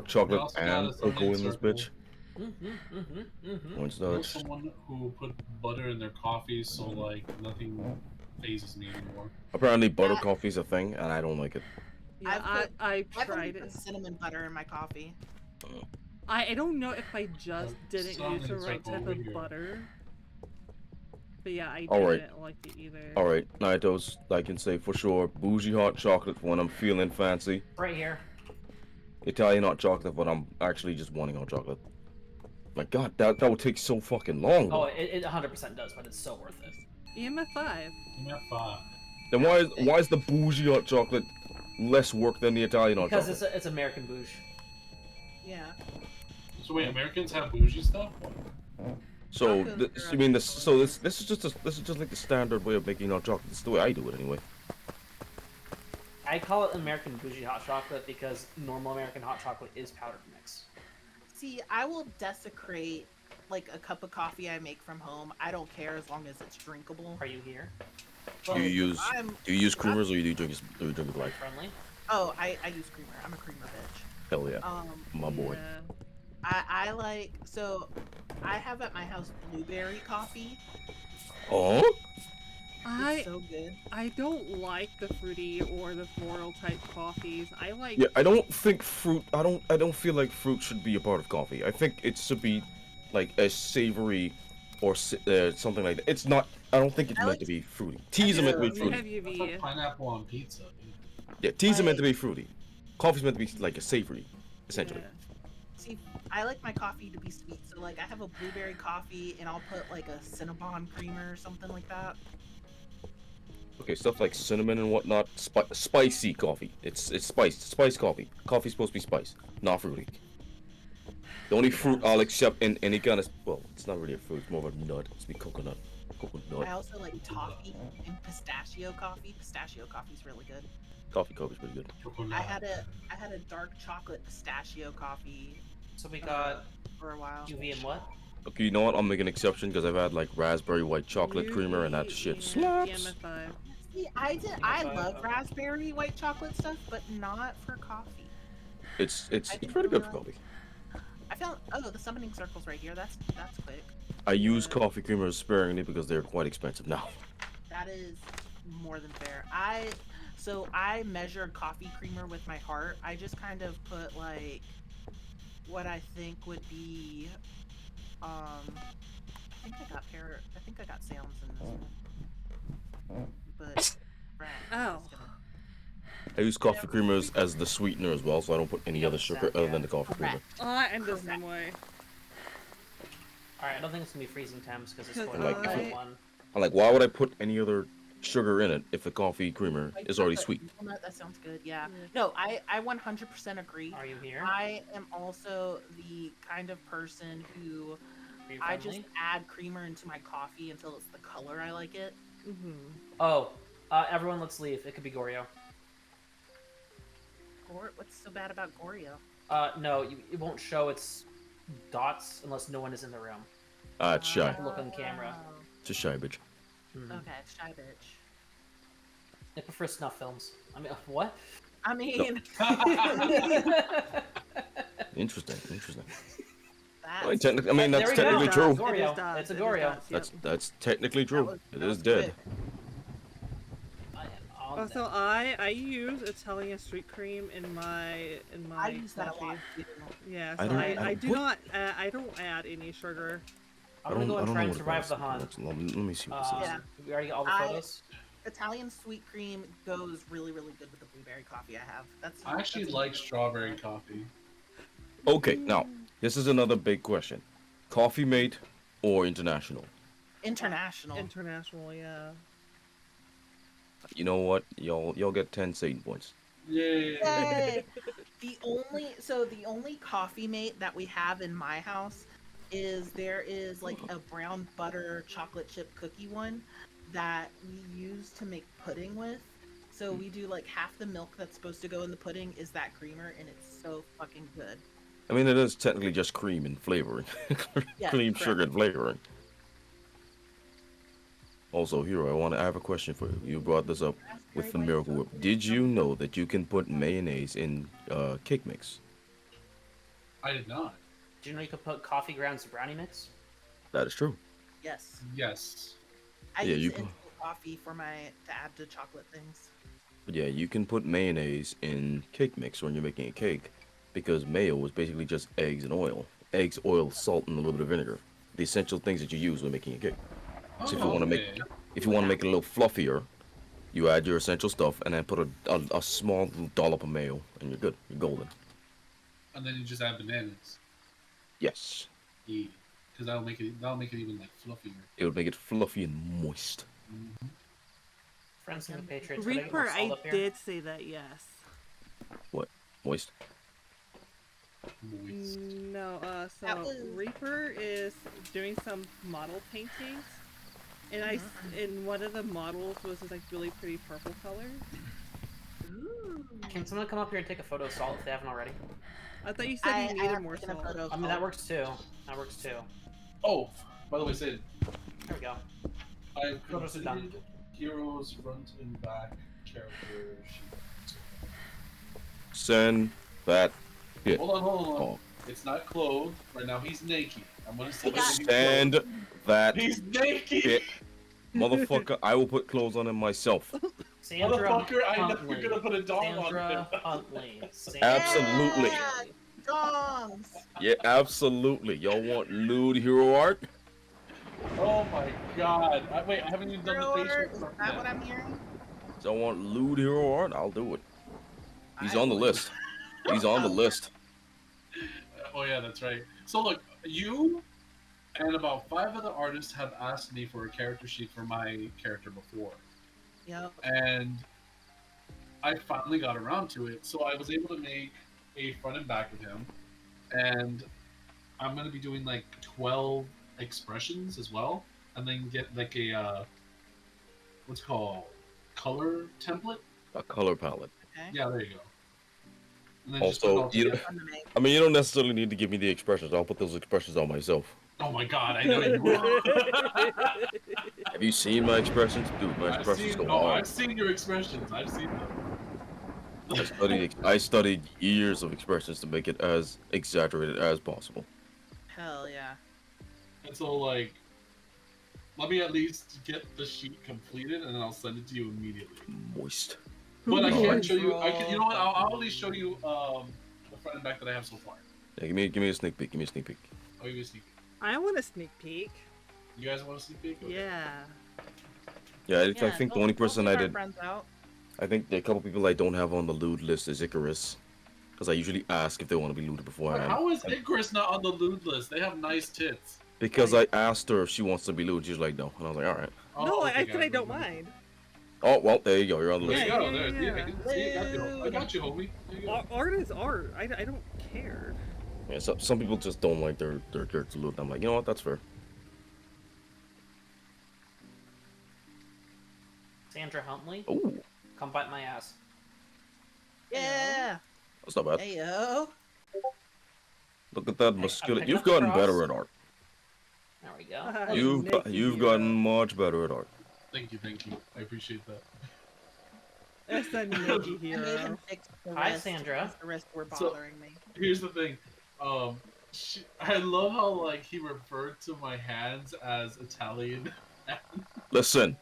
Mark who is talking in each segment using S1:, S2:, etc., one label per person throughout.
S1: dark
S2: We
S1: chocolate
S2: also got a
S1: and cocoa
S2: summoning
S1: in this
S2: circle.
S1: bitch. Orange
S2: I know
S1: Dutch.
S2: someone who put butter in their coffee, so like nothing phases me anymore.
S1: Apparently, butter
S3: That
S1: coffee's a thing, and I don't like it.
S4: Yeah, I've
S3: I've only
S4: tried
S3: put
S4: it.
S3: cinnamon butter in my coffee.
S4: I don't know if I just didn't use the
S2: Summoning
S4: right
S2: circle
S4: type
S2: over
S4: of
S2: here.
S4: butter. But yeah, I
S1: All right.
S4: didn't like it either.
S1: All right, Naitos, I can say for sure, bougie hot chocolate when I'm feeling fancy.
S5: Right here.
S1: Italian hot chocolate when I'm actually just wanting hot chocolate. My God, that would take so fucking long.
S5: Oh,
S1: Though.
S5: it 100% does, but it's so worth it.
S4: EMF 5.
S2: EMF5.
S1: Then why is the bougie hot chocolate less work than the Italian hot
S5: Because
S1: chocolate?
S5: it's American bouge.
S3: Yeah.
S2: So wait, Americans have bougie stuff?
S1: So
S3: Tacos
S1: this,
S3: are
S1: you mean this? So this is just like the standard way of making hot chocolate. It's the way I do it anyway.
S5: I call it American bougie hot chocolate because normal American hot chocolate is powdered mix.
S3: See, I will desecrate like a cup of coffee I make from home. I don't care as long as it's drinkable.
S5: Are you here?
S1: Do you use creamers or you drink it like?
S5: Friendly?
S3: Oh, I use creamer. I'm a creamer bitch.
S1: Hell yeah, my boy.
S4: Yeah.
S3: I like, so I have at my house blueberry coffee.
S1: Oh?
S3: It's so good.
S4: I don't like the fruity or the floral type coffees. I like
S1: Yeah, I don't think fruit. I don't feel like fruit should be a part of coffee. I think it should be like a savory or something like that. It's not. I don't think it's meant to be fruity. Teas are meant to be
S4: we
S1: fruity.
S4: have
S2: I
S4: UV.
S2: put pineapple on pizza.
S1: Yeah, teas are meant to be fruity. Coffee's meant to be like a savory, essentially.
S4: Yeah.
S3: See, I like my coffee to be sweet. So like I have a blueberry coffee and I'll put like a Cinnabon creamer or something like that.
S1: Okay, stuff like cinnamon and whatnot. Spicy coffee. It's spiced. Spiced coffee. Coffee's supposed to be spiced, not fruity. The only fruit I'll accept in any kind of, well, it's not really a fruit. It's more of a nut. It's be coconut. Coconut.
S3: I also like toffee and pistachio coffee. Pistachio coffee's really good.
S1: Coffee's pretty good.
S3: I had a dark chocolate pistachio coffee
S5: So we got
S3: for a while.
S5: UV and what?
S1: Okay, you know what? I'll make an exception because I've had like raspberry white chocolate creamer and that shit slaps.
S4: EMF 5.
S3: See, I love raspberry white chocolate stuff, but not for coffee.
S1: It's pretty good for coffee.
S3: I found the summoning circle's right here. That's quick.
S1: I use coffee creamers sparingly because they're quite expensive now.
S3: That is more than fair. So I measure coffee creamer with my heart. I just kind of put like what I think would be I think I got sounds in this one. But
S4: Oh.
S1: I use coffee creamers as the sweetener as well, so I don't put any other sugar other than the coffee creamer.
S4: I'm the same way.
S5: Alright, I don't think it's gonna be freezing temps because it's going
S1: Like,
S5: like one.
S1: I'm like, why would I put any other sugar in it if the coffee creamer is already sweet?
S3: That sounds good. Yeah. No, I 100% agree.
S5: Are you here?
S3: I am also the kind of person who
S5: Are you
S3: I
S5: friendly?
S3: just add creamer into my coffee until it's the color I like it.
S5: Oh, everyone let's leave. It could be Goryo.
S3: What's so bad about Goryo?
S5: No, it won't show its dots unless no one is in the room.
S1: It's shy.
S5: Look on camera.
S1: It's a shy bitch.
S3: Okay, shy bitch.
S5: I prefer snuff films. I mean, what?
S3: I mean,
S1: Interesting.
S3: that's,
S1: I mean, that's
S5: There we
S1: technically
S5: go.
S1: true.
S5: Goryo. It's a Goryo.
S1: That's technically true. It is dead.
S4: Also, I use Italian sweet cream in my
S3: I use that a
S4: coffee.
S3: lot too.
S4: Yeah,
S1: I
S4: so
S1: don't-
S4: I do not I don't add any sugar.
S5: I'm gonna go and
S1: I don't
S5: try
S1: know
S5: and
S1: what it
S5: survive
S1: was.
S5: the hunt.
S1: Let me see what this is.
S3: Yeah.
S5: We already got all the photos.
S3: Italian sweet cream goes really, really good with the blueberry coffee I have.
S2: I actually like strawberry coffee.
S1: Okay, now this is another big question: coffee mate or international?
S3: International.
S4: International, yeah.
S1: You know what? Y'all get 10 Satan points.
S2: Yay!
S3: Yay! The only coffee mate that we have in my house is there is like a brown butter chocolate chip cookie one that we use to make pudding with. So we do like half the milk that's supposed to go in the pudding is that creamer, and it's so fucking good.
S1: I mean, it is technically just cream and flavoring,
S3: Yeah,
S1: cream,
S3: correct.
S1: sugar, and flavoring. Also, Hero, I have a question for you. You brought this up with the Miracle Whip. Did you know that you can put mayonnaise in cake mix?
S2: I did not.
S5: Do you know you could put coffee grounds to brownie mix?
S1: That is true.
S3: Yes.
S2: Yes.
S3: I
S1: Yeah,
S3: use
S1: you
S3: instant coffee for to add to chocolate things.
S1: But yeah, you can put mayonnaise in cake mix when you're making a cake, because mayo is basically just eggs and oil. Eggs, oil, salt, and a little bit of vinegar. The essential things that you use when making a cake. So if you
S2: Oh,
S1: want to make,
S2: okay.
S1: if you want to make it a little fluffier, you add your essential stuff and then put a small little dollop of mayo, and you're good. You're golden.
S2: And then you just add bananas.
S1: Yes,
S2: Yeah. Because that'll make it even like fluffier.
S1: it would make it fluffy and moist.
S2: Mm-hmm.
S5: Friends and Patriots, could I get
S4: Reaper,
S5: more salt
S4: I
S5: up here?
S4: did say that, yes.
S1: What? Moist?
S2: Moist.
S4: No, so
S3: That was-
S4: Reaper is doing some model paintings, and and one of the models was this like really pretty purple color.
S3: Ooh.
S5: Can someone come up here and take a photo of salt if they haven't already?
S4: I thought you said you needed more salt.
S5: I mean, that works too. That works too.
S2: Oh, by the way, Sid,
S5: There we go.
S2: I've
S5: Photos are done.
S2: completed Heroes front and back character sheet.
S1: Send that. Yeah.
S2: Hold on.
S1: Oh.
S2: It's not clothed. Right now he's naked. I'm gonna say
S1: Send that.
S2: he's naked.
S1: Shit. Motherfucker, I will put clothes on him myself.
S5: Sandra
S2: Motherfucker, I know
S5: Huntley.
S2: you're gonna put a dog on
S5: Sandra
S2: him.
S5: Huntley. Sandra
S1: Absolutely.
S3: Yeah, dogs.
S1: Yeah, absolutely. Y'all want lewd hero art?
S2: Oh my god. I haven't even done the
S3: Order,
S2: facial
S3: is
S2: stuff
S3: that
S2: yet.
S3: what I'm hearing?
S1: Y'all want lewd hero art? I'll do it. He's
S3: I
S1: on the
S3: would.
S1: list. He's on the list.
S2: Oh yeah, that's right. So look, you and about 5 other artists have asked me for a character sheet for my character before.
S3: Yep.
S2: And I finally got around to it. So I was able to make a front and back of him. And I'm going to be doing like 12 expressions as well. And then get like a, what's it called, color template?
S1: A color palette.
S3: Okay.
S2: Yeah, there you go. And then just put it
S1: Also,
S2: all
S1: you,
S2: together.
S3: Fun to make.
S1: I mean, you don't necessarily need to give me the expressions. I'll put those expressions on myself.
S2: Oh my god, I know you will.
S1: Have you seen my expressions? Dude, my expressions go hard.
S2: I've seen your expressions. I've seen them.
S1: I studied years of expressions to make it as exaggerated as possible.
S3: Hell yeah.
S2: And so, like, let me at least get the sheet completed, and then I'll send it to you immediately.
S1: Moist.
S2: But I
S1: Alright.
S2: can't show you. You know what? I'll at least show you the front and back that I have so far.
S1: Yeah, give me a sneak peek. Give me a sneak peek.
S2: I'll give you a sneak peek.
S4: I want a sneak peek.
S2: You guys want a sneak peek? Okay.
S4: Yeah.
S1: Yeah, I
S3: Yeah,
S1: think the
S3: don't-
S1: only
S3: don't
S1: person
S3: leave
S1: I
S3: our
S1: did.
S3: friends out.
S1: I think the couple people I don't have on the lewd list is Icarus, because I usually ask if they want to be lewd
S2: But
S1: beforehand.
S2: how is Icarus not on the lewd list? They have nice tits.
S1: Because I asked her if she wants to be lewd, she's like no, and I was like, all right.
S2: Oh,
S4: No,
S2: okay,
S4: I said I
S2: guys,
S4: don't
S2: okay.
S4: mind.
S1: Oh well, there you go. You're on the
S2: There
S1: list.
S2: you go.
S4: Yeah,
S2: There,
S4: yeah,
S2: I can see it. I got you, homie. There you go.
S4: Art is art. I don't care.
S1: Yeah, some people just don't like their characters lewd. I'm like, you know what? That's fair.
S5: Sandra Huntley.
S1: Ooh,
S5: Come bite my ass.
S3: Yeah.
S1: that's not bad.
S3: Hey yo.
S1: Look at that
S5: Hey,
S1: muscular.
S5: I'm
S1: You've
S5: picking up
S1: gotten
S5: the
S1: better
S5: cross.
S1: at art.
S5: There we go.
S1: You've gotten much better at art.
S2: Thank you. I appreciate that.
S4: That's a Nikki
S3: I made
S4: hero.
S3: him fix the
S5: Hi,
S3: wrist,
S5: Sandra.
S3: 'cause the wrists were
S2: So-
S3: bothering me.
S2: Here's the thing. I love how like he referred to my hands as Italian.
S1: Listen,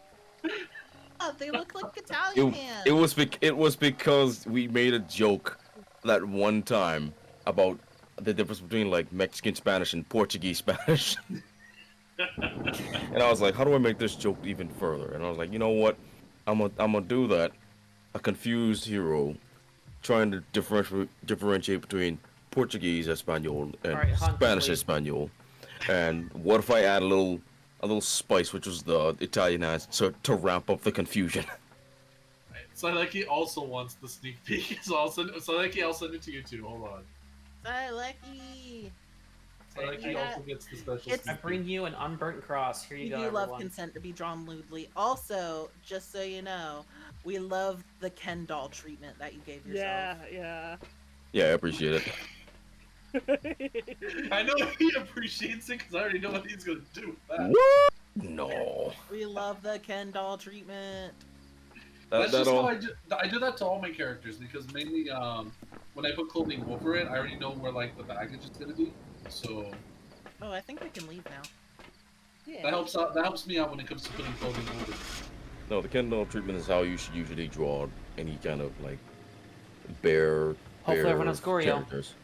S3: Oh, they look like Italian hands.
S1: it was because we made a joke that one time about the difference between like Mexican Spanish and Portuguese Spanish. And I was like, how do I make this joke even further? And I was like, you know what? I'm gonna do that. A confused hero trying to differentiate between Portuguese Espanol and
S5: Alright, Hunt,
S1: Spanish
S5: please.
S1: Espanol. And what if I add a little spice, which was the Italian hands, to ramp up the confusion?
S2: Saileki also wants the sneak peek, so I'll send it to you too. Hold on.
S3: Saileki.
S2: Saileki
S3: Yeah.
S2: also gets the special
S3: It's-
S5: I
S2: sneak
S5: bring
S2: peek.
S5: you an unburnt cross. Here you
S3: We
S5: go,
S3: do love
S5: everyone.
S3: consent to be drawn lewdly. Also, just so you know, we love the Ken doll treatment that you gave yourself.
S4: Yeah,
S1: Yeah, I appreciate it.
S4: yeah.
S2: I know he appreciates it because I already know what he's gonna do with that.
S1: What? No.
S3: We love the Ken doll treatment.
S2: That's
S1: That
S2: just how
S1: all.
S2: I do that to all my characters because mainly when I put clothing over it, I already know where like the baggage is gonna be. So
S3: Oh, I think we can leave now.
S4: Yeah.
S2: that helps out. That helps me out when it comes to putting clothing over.
S1: No, the Ken doll treatment is how you should usually draw any kind of like bear
S5: Hopefully everyone has Goryo.
S1: characters.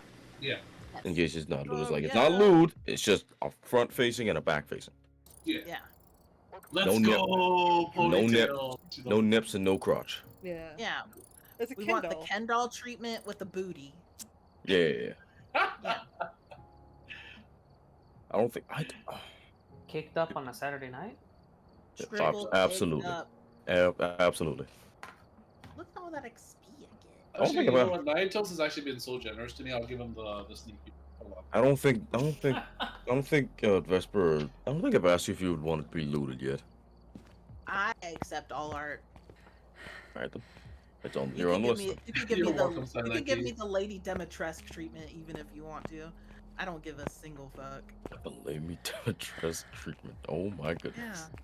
S2: Yeah,
S1: In case it's not lewd, it's like it's
S3: yeah.
S1: not lewd. It's just a front facing and a back facing.
S2: yeah.
S3: Yeah.
S2: Let's
S1: No nip.
S2: go,
S1: No nip.
S2: ponytail.
S1: No nips and no crotch.
S4: Yeah.
S3: Yeah.
S4: It's a
S3: We
S4: Kindle.
S3: want the Ken doll treatment with the booty.
S1: Yeah.
S3: Yeah.
S1: I don't think
S5: Kicked up on a Saturday night?
S3: Shriveled,
S1: absolutely.
S3: egged up.
S1: Absolutely.
S3: Look at all that XP I get.
S1: I don't
S2: Actually,
S1: think
S2: you know
S1: about-
S2: what? Ninetales has actually been so generous to me. I'll give him the sneak peek. Hold on.
S1: I don't think Vesper. I don't think I've asked you if you would want it to be looted yet.
S3: I accept all art.
S1: All right, then. It's on.
S3: You
S1: You're on
S3: can
S1: the
S3: give
S1: list.
S3: me, you can give
S2: You're
S3: me the
S2: welcome,
S3: you can give
S2: Sanaki.
S3: me the Lady Demetresque treatment even if you want to. I don't give a single fuck.
S1: The Lady Demetress treatment. Oh my goodness.
S3: Yeah.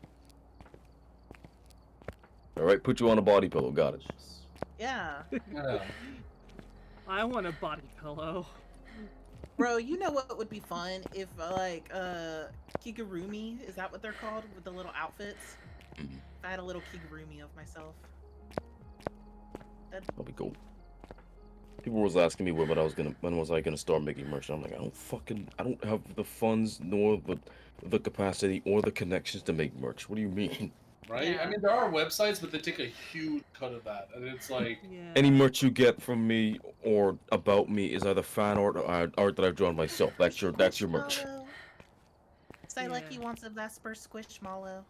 S1: All right, put you on a body pillow. Got it.
S3: Yeah.
S2: Yeah.
S4: I want a body pillow.
S3: Bro, you know what would be fun if like Kigurumi, is that what they're called with the little outfits?
S1: Mhm.
S3: If I had a little Kigurumi of myself.
S1: That'll be cool. People was asking me when was I gonna start making merch. I'm like, I don't have the funds nor the capacity or the connections to make merch. What do you mean?
S2: Right?
S3: Yeah.
S2: I mean, there are websites, but they take a huge cut of that, and it's like,
S4: Yeah.
S1: Any merch you get from me or about me is either fan art or art that I've drawn myself. That's your merch.
S3: Saileki wants a Vesper Squishmallow.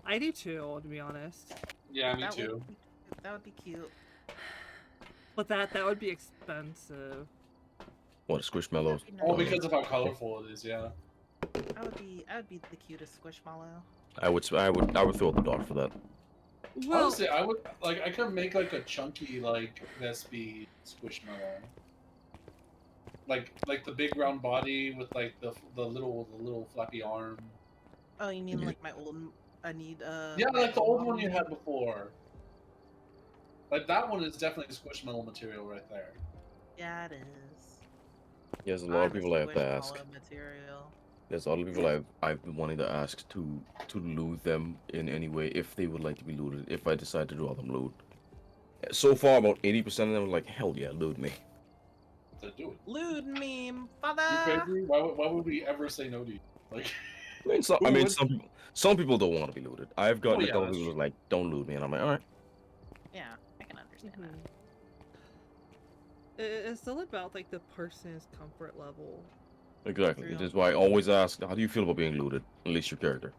S4: I do too, to be honest.
S2: yeah, me
S3: That
S2: too.
S3: That would be cute.
S4: But that would be expensive.
S1: What, Squishmallows?
S3: That'd be
S2: Oh,
S3: nice.
S2: because of how colorful it is. Yeah.
S3: I would be the cutest Squishmallow.
S1: I would throw the dart for that.
S4: Well,
S2: Honestly, I would like. I could make like a chunky like Vespi Squishmallow. Like the big round body with like the little flappy arm.
S3: Oh, you mean
S1: Yeah.
S3: like my old? I need
S2: Yeah,
S3: my
S2: like the old one
S3: model
S2: you
S3: name?
S2: had before. Like that one is definitely Squishmallow material right there.
S3: Yeah, it is.
S1: There's a lot of people I have to
S3: Squishmallow
S1: ask.
S3: Material.
S1: There's a lot of people I've been wanting to ask to loot them in any way if they would like to be looted. If I decide to draw them loot. So far, about 80% of them are like, hell yeah, loot me.
S2: To do it.
S3: Lewd meme,
S2: You
S3: father.
S2: crazy? Why would we ever say no to you? Like,
S1: I mean,
S2: Who
S1: some people don't want to be looted. I've gotten
S2: Oh,
S1: a
S2: yeah,
S1: couple
S2: that's
S1: people
S2: true.
S1: like, don't loot me, and I'm like, all right.
S3: Yeah, I can understand that.
S4: mhm. It's still about like the person's comfort level.
S1: Exactly.
S3: True.
S1: Which is why I always ask, how do you feel about being looted? At least your character.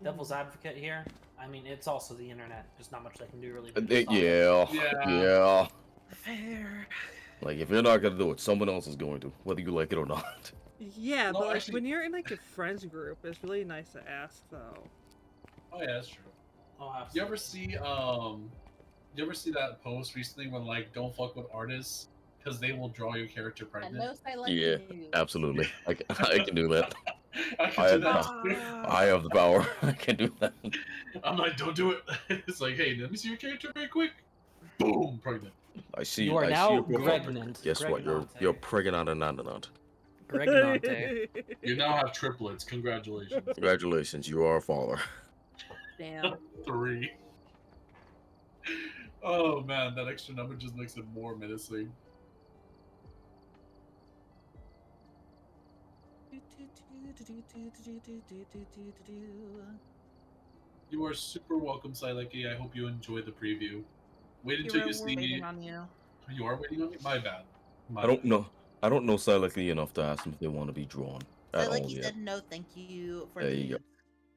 S5: Devil's advocate here. I mean, it's also the internet. There's not much they can do really. to stop it.
S1: Yeah.
S3: Fair.
S1: Like, if you're not gonna do it, someone else is going to, whether you like it or not.
S4: Yeah,
S2: No,
S4: but like
S2: actually-
S4: when you're in like a friends group, it's really nice to ask though.
S2: oh yeah, that's true.
S5: Oh,
S2: You
S5: absolutely.
S2: ever see that post recently when like don't fuck with artists because they will draw your character pregnant?
S1: Yeah, absolutely. I can do that.
S2: I can do that. too.
S1: I have the power. I can do that.
S2: I'm like, don't do it. It's like, hey, let me see your character very quick. Boom, pregnant.
S1: I see.
S5: You are
S1: I see
S5: now
S1: your profile.
S5: pregnant.
S1: Guess what? You're pregnant and not.
S5: Pregnante.
S2: You now have triplets. Congratulations.
S1: Congratulations, you are a father.
S3: Damn.
S2: 3. Oh man, that extra number just makes it more menacing. You are super welcome, Sileki. I hope you enjoy the preview. Wait until
S3: Hero,
S2: you
S3: we're
S2: see
S3: waiting
S2: me.
S3: on you.
S2: You are waiting on me? My bad.
S1: I don't know Silently enough to ask them if they want to be drawn at
S3: Like
S1: all
S3: he
S1: yet.
S3: said, no, thank you for
S1: There you go.
S3: nudes.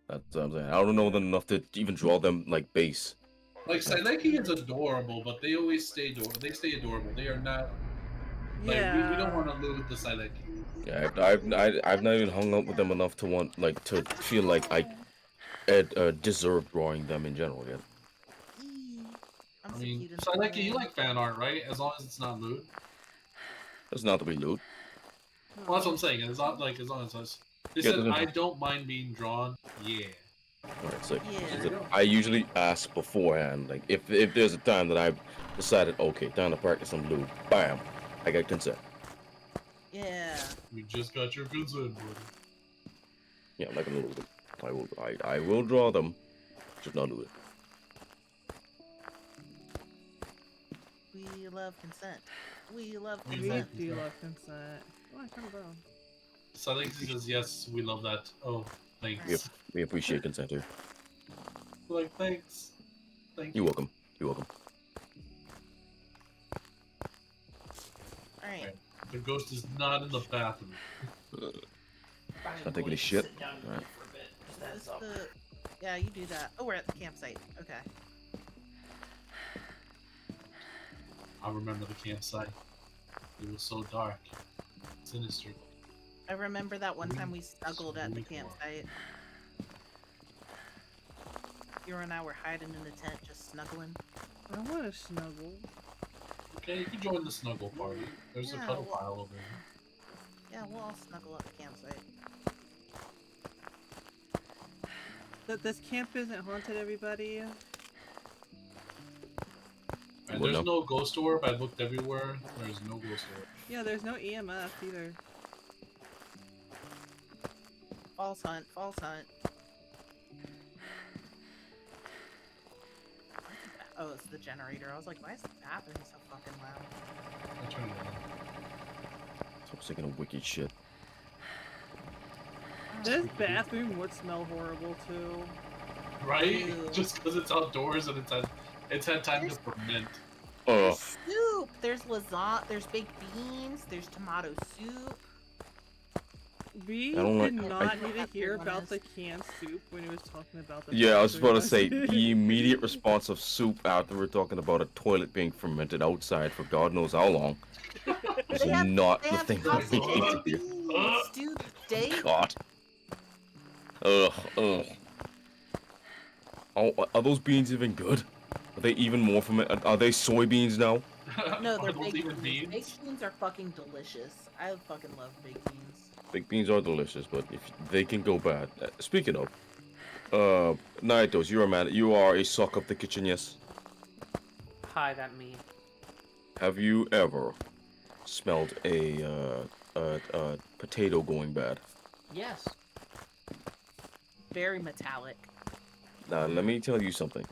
S1: That's what I'm saying. I don't know them enough to even draw them like base.
S2: Like Sileki is adorable, but they always stay adorable. They stay adorable. They are not like
S4: Yeah.
S2: we don't want to lose the Sileki.
S1: Yeah, I've not even hung up with them enough to want like to feel like I deserve drawing them in general yet.
S3: I'm
S2: I
S3: so
S2: mean,
S3: cute and
S2: Sileki, you
S3: small.
S2: like fan art, right? As long as it's not lewd.
S1: It's not to be loot.
S2: Well, that's what I'm saying. It's not like as long as it's. They
S1: Yeah,
S2: said
S1: doesn't-
S2: I don't mind being drawn. Yeah.
S1: Alright, so
S3: Yeah.
S1: I usually ask beforehand, like if there's a time that I've decided, okay, time to practice some loot, bam, I got consent.
S3: Yeah.
S2: You just got your consent, buddy.
S1: Yeah, I'm not gonna lose them. I will draw them, just not do it.
S3: We love consent. We love
S2: We
S4: We
S2: love
S3: consent.
S4: do
S2: consent.
S4: love consent. Oh, I found a bow.
S2: Silexy says yes, we love that. Oh, thanks.
S1: Yep. We appreciate consent here.
S2: Like, thanks. Thank you.
S1: You're welcome. You're welcome.
S3: All right.
S2: The ghost is not in the bathroom.
S1: Not taking a shit.
S5: Sit down and
S1: Alright.
S5: eat for a bit. Just a heads
S3: What's
S5: up.
S3: the... Yeah, you do that. Oh, we're at the campsite. Okay.
S2: I remember the campsite. It was so dark, sinister.
S3: I remember that one time we snuggled at the campsite. You and I were hiding in the tent, just snuggling.
S4: I want to snuggle.
S2: Okay, you can join the snuggle party. There's a
S3: Yeah,
S2: cuddle
S3: well-
S2: pile over there.
S3: Yeah, we'll all snuggle at the campsite.
S4: This camp isn't haunted, everybody.
S2: And
S1: Well,
S2: there's
S1: no.
S2: no ghost orb. I looked everywhere. There's no ghost orb.
S4: Yeah, there's no EMF either.
S3: False hunt, false hunt. Oh, it's the generator. I was like, why is the bathroom so fucking loud?
S2: I turned it on.
S1: So I'm thinking of wicked shit.
S4: This bathroom would smell horrible too.
S2: Right?
S3: Ew.
S2: Just because it's outdoors and it's had time to ferment.
S3: There's soup. There's lasagna. There's baked beans. There's tomato soup.
S4: We
S1: I don't
S4: did
S1: like-
S4: not
S3: I-
S4: need to hear about
S3: Honest.
S4: the canned soup when he was talking about the.
S1: Yeah, I was about to say
S4: bathroom.
S1: the immediate response of soup after we're talking about a toilet being fermented outside for God knows how long is
S3: They have-
S1: not
S3: They
S1: the
S3: have
S1: thing
S3: sausage
S1: we need to
S3: and
S1: hear.
S3: beans, stewed steak.
S1: God. Ugh. Oh, are those beans even good? Are they even more fermented? Are they soybeans now?
S3: No,
S2: Are
S3: they're
S2: those
S3: baked
S2: even
S3: beans.
S2: beans?
S3: Baked beans are fucking delicious. I fucking love baked beans.
S1: Baked beans are delicious, but if they can go bad. Speaking of, Naitos, you're a man. You are a sock of the kitchen, yes?
S5: Hi, that me.
S1: Have you ever smelled a potato going bad?
S5: Yes.
S3: Very metallic.
S1: Now, let me tell you something.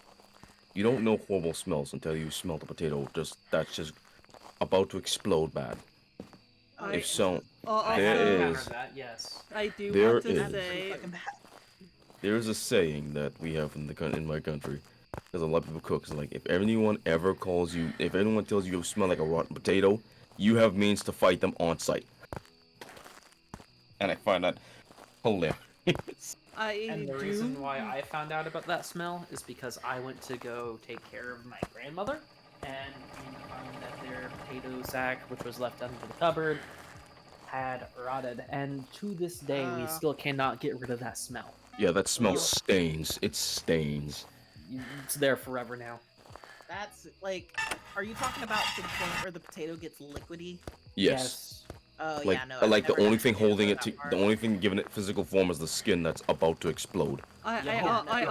S1: You don't know horrible smells until you smell the potato that's just about to explode bad.
S3: Oh,
S1: If so,
S5: I
S1: There
S5: have
S1: is-
S5: encountered that. Yes.
S4: I do
S1: There
S4: want to
S1: is-
S4: say
S3: fucking bad.
S1: there's a saying that we have in my country, because a lot of people cook. It's like, if anyone ever calls you, if anyone tells you smell like a rotten potato, you have means to fight them on site. And I find that hilarious.
S5: And the
S4: do.
S5: reason why I found out about that smell is because I went to go take care of my grandmother, and we found that their potato sack, which was left under the cupboard, had rotted. And to this day, we still cannot get rid of that smell.
S1: Yeah, that smell stains. It stains.
S5: It's there forever now.
S3: That's like, are you talking about to the point where the potato gets liquidy?
S1: Yes.
S3: Oh
S1: Like,
S3: yeah, no. I've
S1: like the
S3: never
S1: only
S3: had
S1: thing
S3: to get
S1: holding
S3: to
S1: it,
S3: that part.
S1: the only thing giving it physical form is the skin that's about to explode.
S5: Yeah,
S4: I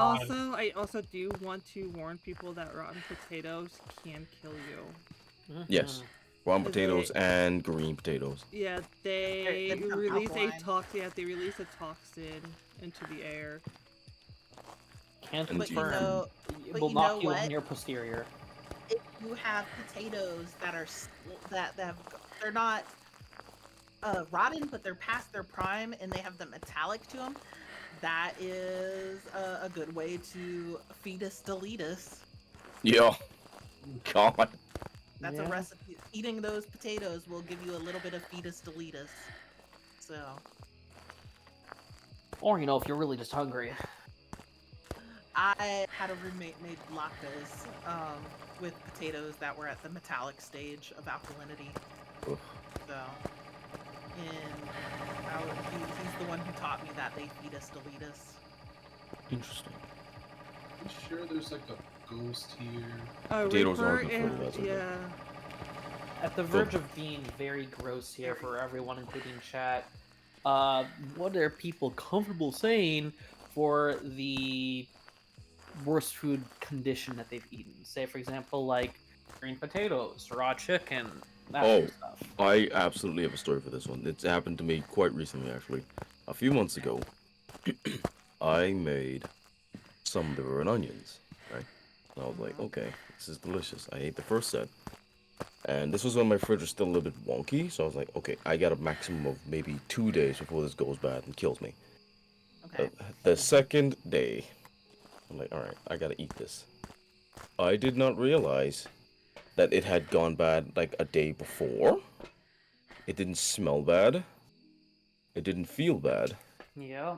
S4: also do want to warn people that rotten potatoes can kill you.
S1: Yes.
S5: Mm-hmm.
S1: Raw
S4: Is
S1: potatoes
S4: it-
S1: and green potatoes.
S4: Yeah, they
S3: They become
S4: release
S3: alkaline.
S4: they release a toxin into the air.
S5: Can't
S1: And
S3: But you
S5: confirm.
S3: know,
S5: It
S3: but
S5: will
S3: you
S5: knock
S3: know
S5: you
S3: what?
S5: on your posterior.
S3: if you have potatoes that are that have, they're not rotten, but they're past their prime and they have the metallic to them, that is a good way to fetus deletus.
S1: Yeah. God.
S3: That's a
S5: Yeah.
S3: recipe. Eating those potatoes will give you a little bit of fetus deletus. So
S5: Or, you know, if you're really just hungry.
S3: I had a roommate made latkes with potatoes that were at the metallic stage of alkalinity.
S1: Ugh.
S3: So, and he's the one who taught me that they fetus deletus.
S1: Interesting.
S2: I'm sure there's like a ghost here.
S1: Potatoes are
S4: Reaper
S1: good for you, that's okay.
S4: yeah.
S5: At the verge of being very gross here for everyone, including chat, what are people comfortable saying for the worst food condition that they've eaten? Say, for example, like green potatoes, raw chicken, That
S1: Oh,
S5: sort of stuff.
S1: I absolutely have a story for this one. It's happened to me quite recently, actually. A few months ago, I made some liver and onions, right? And I was like, okay, this is delicious. I ate the first set. And this was when my fridge was still a little bit wonky, so I was like, okay, I got a maximum of maybe 2 days before this goes bad and kills me.
S3: Okay.
S1: The second day, I'm like, alright, I gotta eat this. I did not realize that it had gone bad like a day before. It didn't smell bad. It didn't feel bad.
S5: Yeah.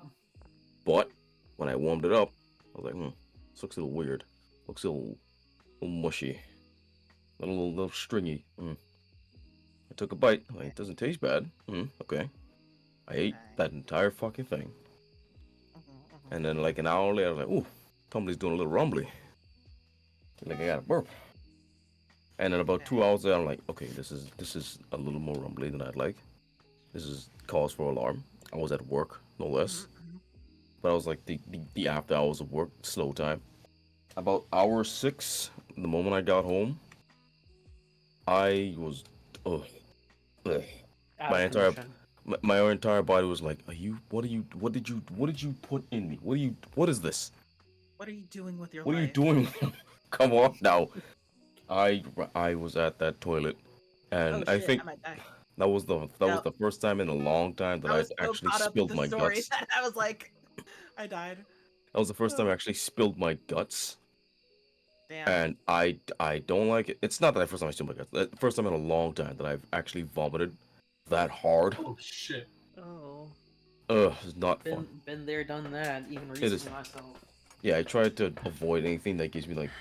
S1: But when I warmed it up, I was like, this looks a little weird. Looks little mushy. Little stringy. I took a bite. Like, it doesn't taste bad. Okay. I ate
S3: Okay.
S1: that entire fucking thing.
S3: Mhm.
S1: And then like an hour later, I was like, ooh, tumbly's doing a little rumbly. Like I got a burp. And then about 2 hours later, I'm like, okay, this is a little more rumbly than I'd like. This is cause for alarm. I was at work, no less. But I was like the after hours of work, slow time. About hour 6, the moment I got home, I was, ugh, ugh.
S5: Out
S1: My
S5: of
S1: entire
S5: commission.
S1: my entire body was like, what did you put in me? What is this?
S3: What are you doing with your
S1: What are you
S3: life?
S1: doing? Come on now. I was at that toilet, and
S3: Oh
S1: I
S3: shit!
S1: think
S3: I might die.
S1: that was the
S3: Yep.
S1: first time in a long time that
S3: I
S1: I'd
S3: was so
S1: actually
S3: caught up with
S1: spilled
S3: the
S1: my
S3: story
S1: guts.
S3: that I was like, I died.
S1: That was the first time I
S3: Oh,
S1: actually spilled my guts,
S3: damn.
S1: and I don't like it. It's not that the first time I spilled my guts. The first time in a long time that I've actually vomited that hard.
S2: Oh shit.
S4: Oh.
S1: Ugh, it's not fun.
S5: Been there, done that. Even
S1: It is.
S5: recently myself.
S1: Yeah, I try to avoid anything that gives me like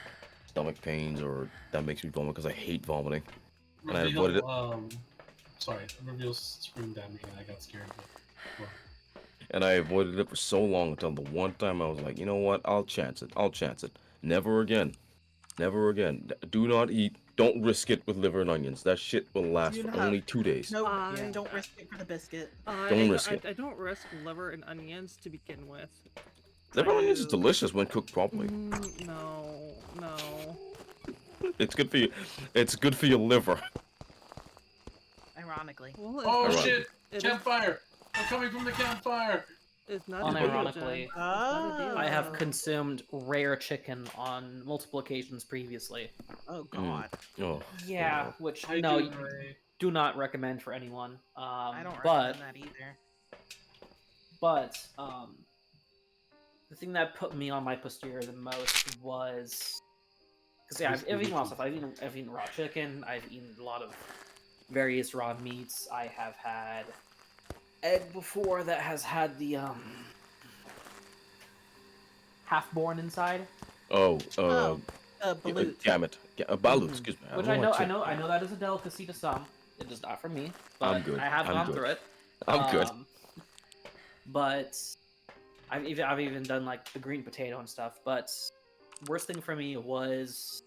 S1: stomach pains or that makes me vomit because I hate vomiting. And I avoided it.
S2: Reveal, sorry, reveal screen damage and I got scared. But,
S1: And I avoided it for so long until the one time I was like, you know what? I'll chance it. I'll chance it. Never again. Never again. Do not eat. Don't risk it with liver and onions. That shit will last
S3: Do
S1: for
S3: not.
S1: only 2 days.
S3: No,
S4: I-
S3: don't risk it for the biscuit.
S1: Don't risk it.
S4: I don't risk liver and onions to begin with.
S1: Liver and onions is
S3: True.
S1: delicious when cooked properly.
S4: No, no.
S1: It's good for you. It's good for your liver.
S3: Ironically.
S4: Well,
S2: oh
S1: Alright.
S2: shit!
S4: it is-
S2: Campfire! I'm coming from the campfire!
S4: It's not
S5: Unironically,
S4: It's not a deal.
S5: I have
S3: Oh.
S5: consumed rare chicken on multiple occasions previously.
S3: Oh god.
S1: Oh.
S5: Yeah, which
S2: How you
S5: no,
S2: doing, Ray?
S5: do not recommend for anyone.
S3: I don't
S5: but
S3: recommend that either.
S5: the thing that put me on my posterior the most was because yeah, I've eaten lots of stuff. I've eaten raw chicken. I've eaten a lot of various raw meats. I have had egg before that has had the half-born inside,
S1: Oh.
S3: Balut.
S1: Gamut. Balut.
S5: Mhm.
S1: Excuse me.
S5: which
S1: don't
S5: I
S1: like
S5: know
S1: chicken.
S5: that is a delicacy to some. It is not for me, but
S1: I'm good.
S5: I have
S1: I'm
S5: gone
S1: good.
S5: through it.
S1: I'm good.
S5: But I've even done like the green potato and stuff. But worst thing for me was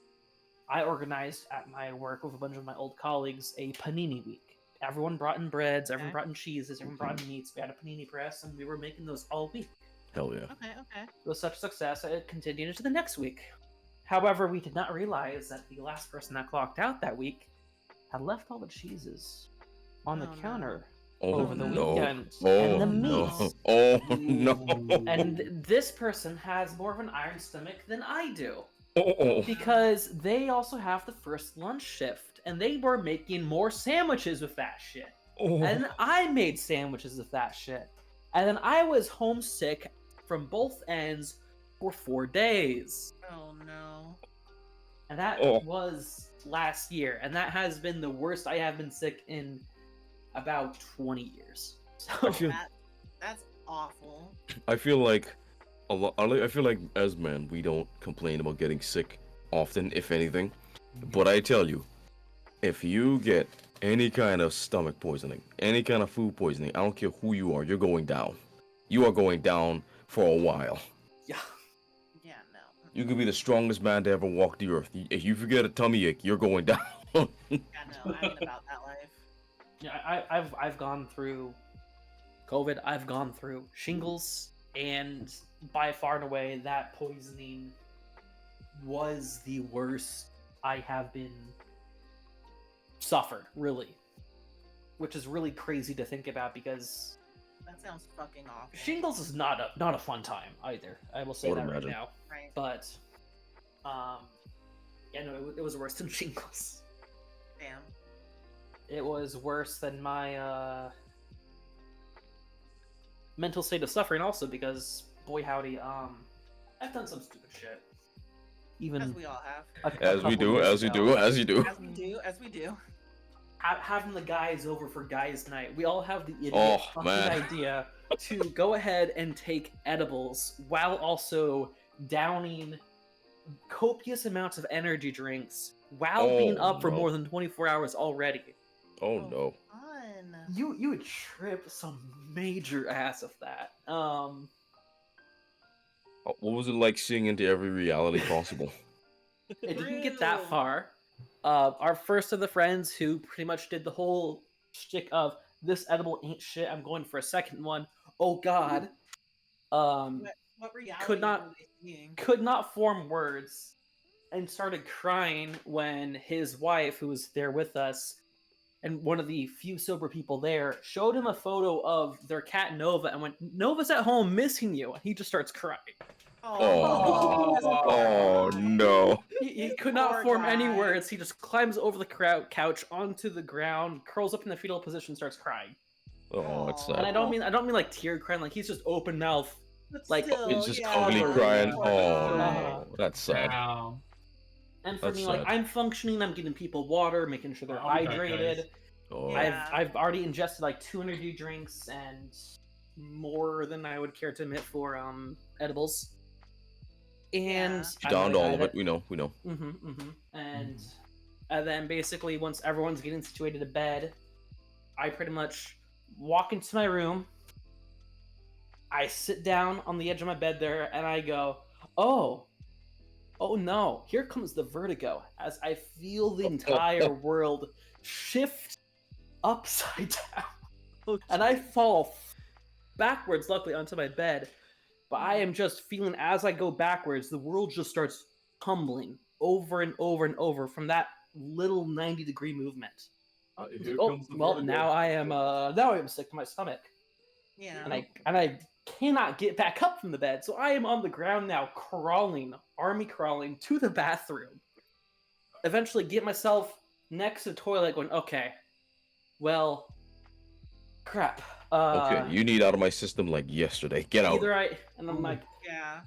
S5: I organized at my work with a bunch of my old colleagues a panini week. Everyone brought in breads, everyone
S3: Okay.
S5: brought in cheeses, everyone brought in meats. We had a panini press, and we were making those all week.
S1: Hell yeah.
S3: Okay.
S5: It was such success that it continued into the next week. However, we did not realize that the last person that clocked out that week had left all the cheeses on the
S3: Oh, no.
S5: counter
S1: Oh
S5: over the
S1: no.
S5: weekend,
S1: Oh
S5: and the
S1: no.
S5: meats.
S1: Oh no.
S5: And this person has more of an iron stomach than I do.
S1: Oh.
S5: Because they also have the first lunch shift, and they were making more sandwiches with that shit.
S1: Oh.
S5: And then I made sandwiches with that shit. And then I was homesick from both ends for 4 days.
S3: Oh no.
S5: And that
S1: Oh.
S5: was last year. And that has been the worst I have been sick in about 20 years.
S1: I
S5: So,
S1: feel
S3: That's awful.
S1: I feel like I feel like as men we don't complain about getting sick often, if anything. But I tell you, if you get any kind of stomach poisoning, any kind of food poisoning, I don't care who you are, you're going down. You are going down for a while.
S5: yeah.
S3: Yeah, no.
S1: You could be the strongest man to ever walk the earth. If you forget a tummy ache, you're going down.
S3: Yeah, no. I ain't about that life.
S5: Yeah, I've gone through COVID. I've gone through shingles, and by far and away, that poisoning was the worst I have been suffered, really. Which is really crazy to think about because
S3: That sounds fucking awful.
S5: shingles is not a fun time either. I will say
S1: Would
S5: that right
S1: imagine.
S5: now.
S3: Right.
S5: But, yeah, no, it was worse than shingles.
S3: Damn.
S5: It was worse than my mental state of suffering also because, boy howdy, I've done some stupid shit. Even
S3: As we all have.
S1: As we
S5: couple
S1: do,
S5: years
S1: as you
S5: ago.
S1: do, as you do.
S3: As we do. As we do.
S5: Having the guys over for guys' night, we all have the idiot
S1: Oh,
S5: fucking
S1: man.
S5: idea to go ahead and take edibles while also downing copious amounts of energy drinks while being
S1: Oh,
S5: up for
S1: no.
S5: more than 24 hours already.
S1: Oh no.
S3: Fun.
S5: You would trip some major ass of that.
S1: What was it like seeing into every reality possible?
S5: It didn't get that
S3: True.
S5: far. Our first of the friends who pretty much did the whole shtick of this edible ain't shit. I'm going for a second one. Oh God.
S3: What reality
S5: not-
S3: were they seeing?
S5: Could not form words and started crying when his wife, who was there with us, and one of the few sober people there, showed him a photo of their cat Nova and went, "Nova's at home missing you." And he just starts crying.
S1: Oh no.
S5: He could not
S3: Poor
S5: form any
S3: guy.
S5: words. He just climbs over the couch onto the ground, curls up in the fetal position, starts crying.
S1: Oh, it's
S3: Aw.
S5: And
S1: sad.
S5: I don't mean like tear crying. Like he's just open mouth.
S3: But
S5: Like,
S3: still,
S1: It's just
S3: yeah,
S1: ugly
S5: yeah,
S1: crying.
S3: poor
S1: Oh
S3: guy.
S1: no. That's sad.
S2: Wow.
S5: And for
S1: That's
S5: me, like
S1: sad.
S5: I'm functioning. I'm getting people water, making sure they're
S2: Oh, okay,
S5: hydrated.
S2: guys.
S1: Oh.
S3: Yeah.
S5: I've already ingested like 2 energy drinks and more than I would care to admit for edibles. And
S1: You downed all of it. We know.
S5: And then basically once everyone's getting situated to bed, I pretty much walk into my room. I sit down on the edge of my bed there and I go, oh no, here comes the vertigo as I feel the entire world shift upside down. And I fall backwards, luckily, onto my bed. But I am just feeling as I go backwards, the world just starts tumbling over and over and over from that little 90-degree movement.
S2: Here
S5: Oh,
S2: comes the
S5: well,
S2: vertigo.
S5: now I am sick to my stomach.
S3: Yeah.
S5: And I cannot get back up from the bed, so I am on the ground now, army crawling to the bathroom. Eventually get myself next to the toilet going, okay, well, crap.
S1: Okay, you need out of my system like yesterday. Get out.
S5: And I'm like,
S3: Yeah.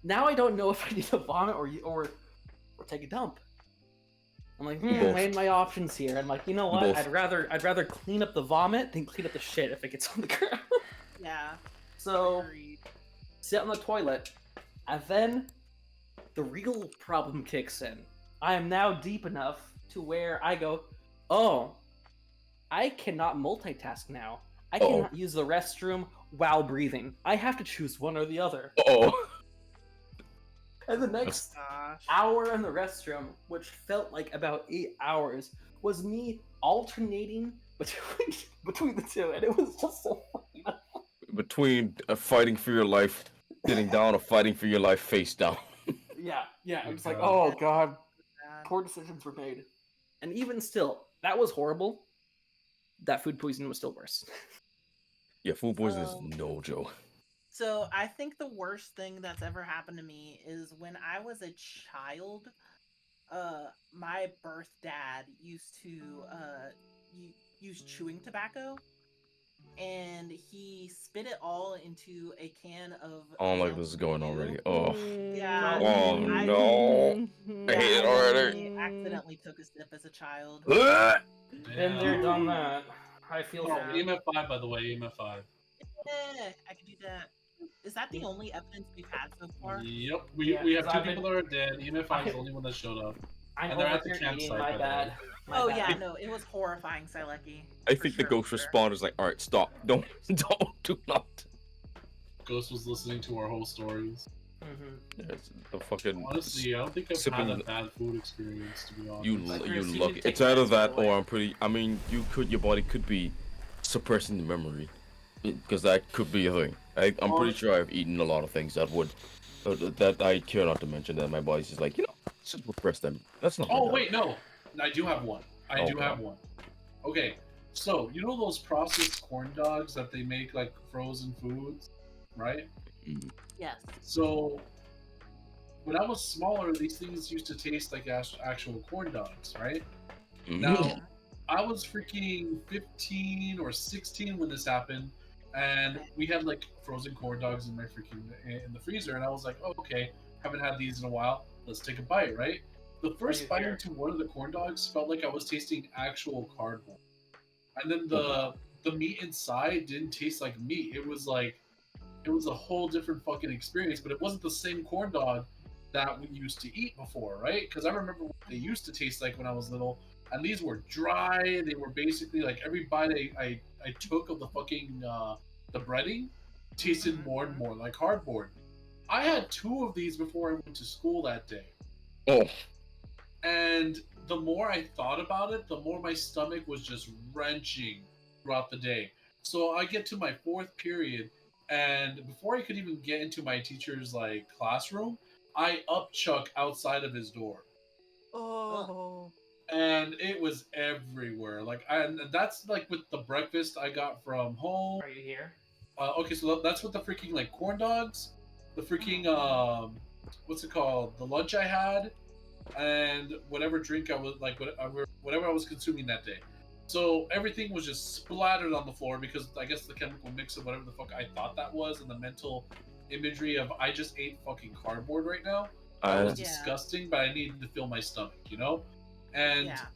S5: now I don't know if I need to vomit or take a dump. I'm like,
S1: Both.
S5: weighing my options here. I'm like, you know what?
S1: Both.
S5: I'd rather clean up the vomit than clean up the shit if it gets on the ground.
S3: Yeah.
S5: So
S3: Agreed.
S5: sit on the toilet, and then the real problem kicks in. I am now deep enough to where I go, oh, I cannot multitask now. I
S1: Uh-oh.
S5: cannot use the restroom while breathing. I have to choose one or the other.
S1: Oh.
S5: And the next
S3: Gosh.
S5: hour in the restroom, which felt like about 8 hours, was me alternating between the two, and it was just so funny.
S1: Between fighting for your life, sitting down, or fighting for your life face down.
S5: Yeah. I'm just like,
S2: God.
S5: oh god,
S3: Bad.
S5: poor decisions were made. And even still, that was horrible. That food poisoning was still worse.
S1: Yeah, food poisoning
S3: Oh.
S1: is no joke.
S3: So I think the worst thing that's ever happened to me is when I was a child. My birth dad used to use chewing tobacco, and he spit it all into a can of.
S1: Oh, like
S3: Mountain
S1: this is going
S3: Dew.
S1: already. Oh.
S3: Yeah.
S1: Oh,
S3: I-
S1: no. I hate it already.
S3: I accidentally took a sip as a child.
S1: Ugh!
S5: Been there, done that. I feel
S2: Oh,
S5: for you.
S2: EMF5, by the way, EMF5.
S3: Yeah, I could do that. Is that the only evidence we've had so far?
S2: Yep,
S5: Yeah,
S2: we have
S5: 'cause
S2: two
S5: I've been-
S2: people that are dead. EMF5 is the only one that showed up.
S5: I'm
S2: And they're
S5: over
S2: at the
S5: here eating,
S2: campsite,
S5: my
S2: by the
S5: bad.
S2: way.
S5: My
S3: Oh
S5: bad.
S3: yeah, no, it was horrifying, Sileki.
S1: I
S3: For
S1: think the
S3: sure,
S1: ghost
S3: for sure.
S1: responder's like, alright, stop. Don't, do not.
S2: Ghost was listening to our whole stories.
S5: Mhm.
S1: Yeah, it's the fucking.
S2: Honestly, I don't think I've
S1: sipping
S2: had a
S1: the-
S2: bad food experience, to be honest.
S1: You
S5: Chris, you
S1: look.
S5: should
S1: It's
S5: take
S1: either
S5: meds,
S1: that
S5: by the way.
S1: or I mean, your body could be suppressing the memory, because that could be a thing. I'm pretty sure I've eaten a lot of things that would, that I care not to mention that my body's just like, let's just repress them. That's not.
S2: Oh
S1: bad.
S2: wait, no. I do have one. I do
S1: Okay.
S2: have one. Okay, so you know those processed corn dogs that they make like frozen foods, right?
S3: Yes.
S2: So when I was smaller, these things used to taste like actual corn dogs, right? Now, I was freaking 15 or 16 when this happened, and we had like frozen corn dogs in my freaking in the freezer, and I was like, oh, okay, haven't had these in a while. Let's take a bite, right? The first bite into one of the corn dogs felt like I was tasting actual cardboard, and then the meat inside didn't taste like meat. It was a whole different fucking experience, but it wasn't the same corn dog that we used to eat before, right? Because I remember what they used to taste like when I was little, and these were dry. They were basically like every bite I took of the fucking the breading tasted more and more like cardboard. I had two of these before I went to school that day,
S1: Oh,
S2: and the more I thought about it, the more my stomach was just wrenching throughout the day. So I get to my fourth period, and before I could even get into my teacher's like classroom, I upchuck outside of his door,
S3: Oh.
S2: and it was everywhere. And that's like with the breakfast I got from home.
S5: Are you here?
S2: Okay, so that's with the freaking like corn dogs, the freaking what's it called? The lunch I had, and whatever drink I was like, whatever I was consuming that day. So everything was just splattered on the floor because I guess the chemical mix of whatever the fuck I thought that was, and the mental imagery of I just ate fucking cardboard right now. That was
S3: Yeah.
S2: disgusting, but I needed to fill my stomach, you know? And
S3: Yeah.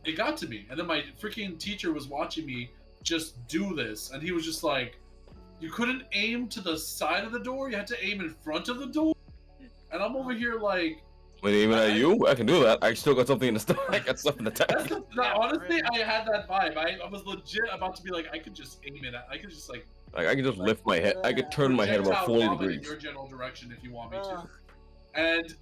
S2: it got to me. And then my freaking teacher was watching me just do this, and he was just like, you couldn't aim to the side of the door, you had to aim in front of the door. And I'm over here like,
S1: when even at you, I can do that. I still got something in the stomach. I got stuff in the tank.
S2: honestly, I had that vibe. I was legit about to be like, I could just aim it at, I could just like
S1: Like I can just lift my head. I could turn my head about
S2: projectile
S1: 40
S2: vomit in
S1: degrees.
S2: your general direction if you want me to.
S3: Ugh.
S2: And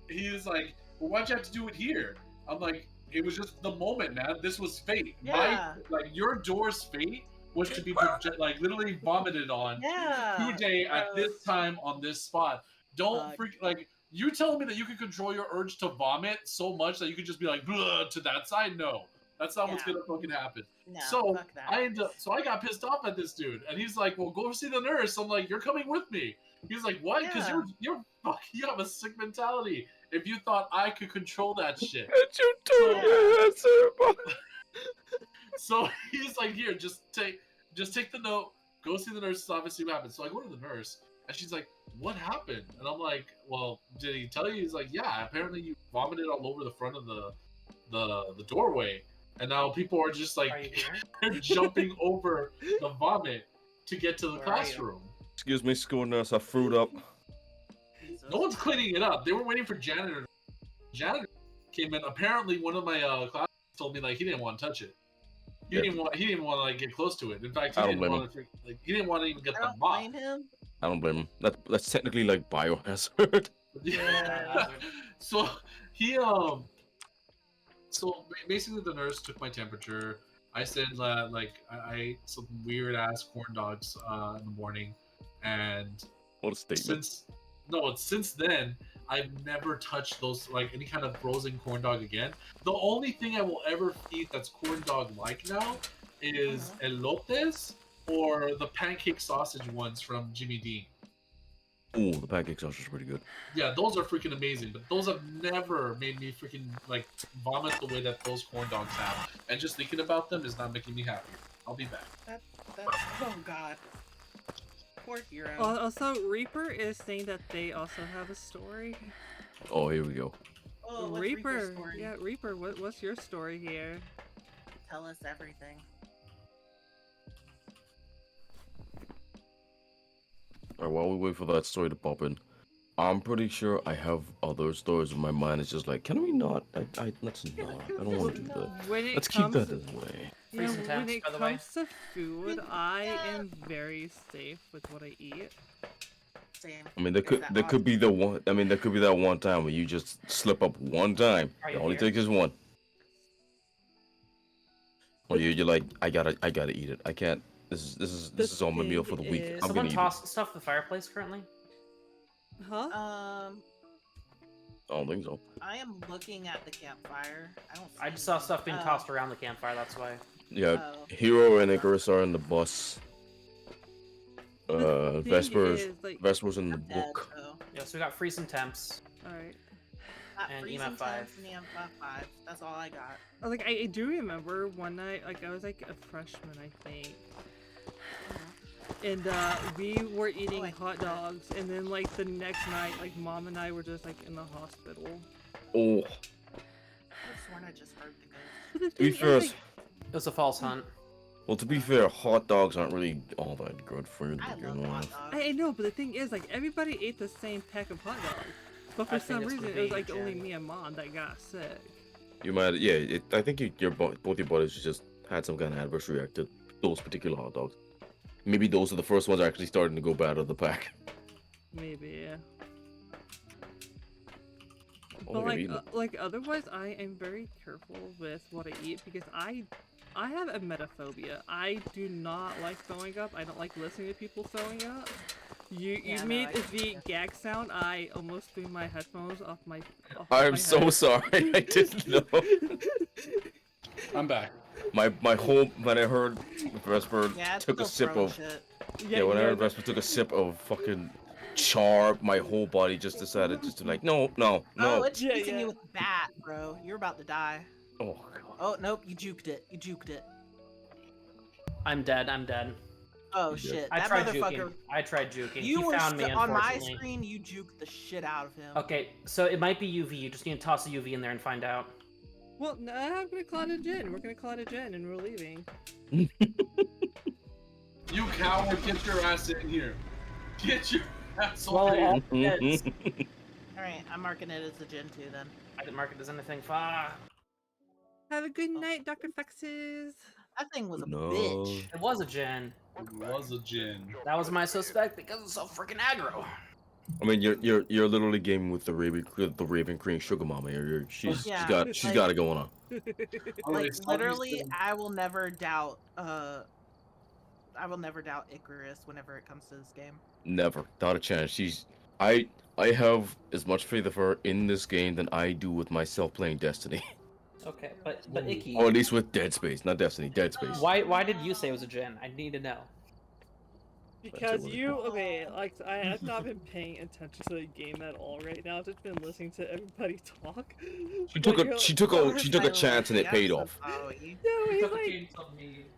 S2: he was like, well, why'd you have to do it here? I'm like, it was just the moment, man. This was fate.
S3: Yeah.
S2: Your door's fate was to be like literally vomited on
S3: Yeah.
S2: today at this time on this spot. Don't
S3: Fuck.
S2: freak like you telling me that you can control your urge to vomit so much that you could just be like to that side. No, that's not what's
S3: Yeah.
S2: gonna fucking happen.
S3: No,
S2: So
S3: fuck that.
S2: I got pissed off at this dude, and he's like, "Well, go see the nurse." I'm like, "You're coming with me." He's like, "What? Because
S3: Yeah.
S2: you have a sick mentality. If you thought I could control that shit."
S1: Can't you turn your head, sir?
S2: So he's like, "Here, just take the note. Go see the nurse's office. See what happens." So I go to the nurse, and she's like, "What happened?" And I'm like, "Well, did he tell you?" He's like, "Yeah. Apparently, you vomited all over the front of the doorway, and now people are just
S5: Are you
S2: like
S5: here?
S2: they're jumping over the vomit to get to the
S5: Where are
S2: classroom.
S1: Excuse me, school nurse. I fruit up.
S3: Jesus.
S2: No one's cleaning it up. They were waiting for janitor. Janitor came in. Apparently, one of my classmates told me like he didn't want to touch it. He didn't want to like get close to it. In fact, he
S1: I don't
S2: didn't
S1: blame
S2: want to he didn't want to even get
S3: I
S2: the
S3: don't
S2: mop.
S3: blame him.
S1: I don't blame him. That's technically like biohazard.
S2: Yeah. So he so basically the nurse took my temperature. I said like I ate some weird ass corn dogs in the morning, and
S1: What a statement.
S2: since then I've never touched those like any kind of frozen corn dog again. The only thing I will ever eat that's corn dog like now is elotes or the pancake sausage ones from Jimmy Dean.
S1: Ooh, the pancake sausage is pretty good.
S2: Yeah, those are freaking amazing, but those have never made me freaking like vomit the way that those corn dogs have. And just thinking about them is not making me happy. I'll be back.
S3: That, oh god. Poor hero.
S4: Also, Reaper is saying that they also have a story.
S1: Oh, here we go.
S3: Oh, what's Reaper's
S4: Reaper,
S3: story?
S4: yeah, Reaper. What's your story here?
S3: Tell us everything.
S1: Alright, while we wait for that story to pop in, I'm pretty sure I have other stories in my mind. It's just like, can we not? Let's not. I don't want to do that.
S4: When it
S1: Let's keep
S4: comes,
S1: that away.
S4: yeah,
S5: Freezing
S4: when
S5: temps,
S4: it
S5: by the way.
S4: comes to food, I am very safe with what I eat.
S3: Same.
S1: I mean, there
S3: Is that
S1: could be the one. I mean, there could be that one time where you just slip up one time.
S5: Are
S1: It
S5: you
S1: only
S5: here?
S1: takes is one. Or you're like, I gotta eat it. I can't. This is all my meal for the week.
S4: is-
S1: I'm
S5: Someone
S1: gonna eat
S5: tossing stuff in the fireplace currently?
S4: Huh?
S1: I don't think so.
S3: I am looking at the campfire. I don't. See
S5: I just saw
S3: anything.
S5: stuff being tossed around the campfire. That's why.
S1: Yeah,
S3: Oh.
S1: Hero and Icarus are in the bus.
S4: The thing
S1: Vesper's
S4: is, like,
S1: Vesper's in the
S3: I'm dead.
S1: book.
S3: So.
S5: Yeah, so we got freezing temps.
S4: alright.
S3: Got
S5: And
S3: freezing
S5: EMF 5.
S3: temps and EMF 5. That's all I got.
S4: Like, I do remember one night, like, I was like a freshman, I think. And we were eating
S3: I
S4: hot dogs, and then like the next night, like Mom and I were just like in the hospital.
S1: Oh,
S3: I could have sworn I just heard the ghost.
S4: But the
S1: to be
S4: thing
S1: fair,
S4: is, like,
S5: It was a false hunt.
S1: well, to be fair, hot dogs aren't really all that good for you to
S3: I
S1: begin
S3: love hot
S1: with.
S3: dogs.
S4: I know, but the thing is, like, everybody ate the same pack of hot dogs, but for
S5: I think
S4: some
S5: it's
S4: reason
S5: gonna
S4: it was
S5: be
S4: like only
S5: Jen.
S4: me and Mom that got sick.
S1: You might, yeah. I think both your buddies just had some kind of adverse reaction to those particular hot dogs. Maybe those are the first ones actually starting to go bad out of the pack.
S4: Maybe.
S1: Oh,
S4: But
S1: maybe.
S4: like otherwise, I am very careful with what I eat because I have emetophobia. I do not like throwing up. I don't like listening to people throwing up. You
S3: Yeah, no,
S4: made
S3: I
S4: the
S3: get it.
S4: gag sound. I almost threw my headphones off my.
S1: I'm so sorry. I didn't know.
S2: I'm back.
S1: My whole when I heard Vesper
S3: Yeah, it's
S1: took a
S3: still
S1: sip
S3: throwing
S1: of
S3: shit.
S1: yeah, when I
S4: yeah,
S1: heard Vesper took a sip of fucking char, my whole body just decided just to like no.
S3: Oh, it's
S4: Yeah,
S3: chasing
S4: yeah.
S3: you with a bat, bro. You're about to die.
S1: Oh god.
S3: Oh, nope, you juked it. You juked it.
S5: I'm dead. I'm dead.
S3: Oh,
S1: You did.
S3: shit.
S5: I
S3: That
S5: tried
S3: motherfucker.
S5: juking. I tried juking.
S3: You
S5: He
S3: were
S5: found me,
S3: on my
S5: unfortunately.
S3: screen, you juked the shit out of him.
S5: Okay, so it might be UV. You just need to toss a UV in there and find out.
S4: Well, no, I'm gonna call it a gin. We're gonna call it a gin, and we're leaving.
S2: You coward, get your ass in here. Get your ass
S5: Well,
S2: over here.
S5: all it's,
S3: Alright, I'm marking it as a Gen 2 then.
S5: I didn't mark it as anything. Fuck.
S4: Have a good night, Dr. Fexes.
S3: That thing was a
S1: No.
S3: bitch.
S5: It was a gin.
S2: It was a gin.
S5: That was my suspect because it's so freaking aggro.
S1: I mean, you're literally gaming with the Raven Cream Sugar Mama. She's
S3: Yeah,
S1: she's
S3: like-
S1: got it going on.
S3: Like literally, I will never doubt Icarus whenever it comes to this game.
S1: Never, not a chance. I have as much faith of her in this game than I do with myself playing Destiny.
S5: Okay, but Icky,
S1: Or at least with Dead Space, not Destiny, Dead Space.
S5: why did you say it was a gin? I need to know.
S4: Because
S1: it was-
S4: you, okay, like, I have not been paying attention to the game at all right now. I've just been listening to everybody talk.
S1: She took
S4: Like,
S1: a
S4: you're
S1: she
S4: like,
S1: took
S3: Well,
S1: a she took a
S3: finally,
S1: chance and it
S3: yeah,
S1: paid
S3: so
S1: off.
S3: follow-y.
S4: No, he's like,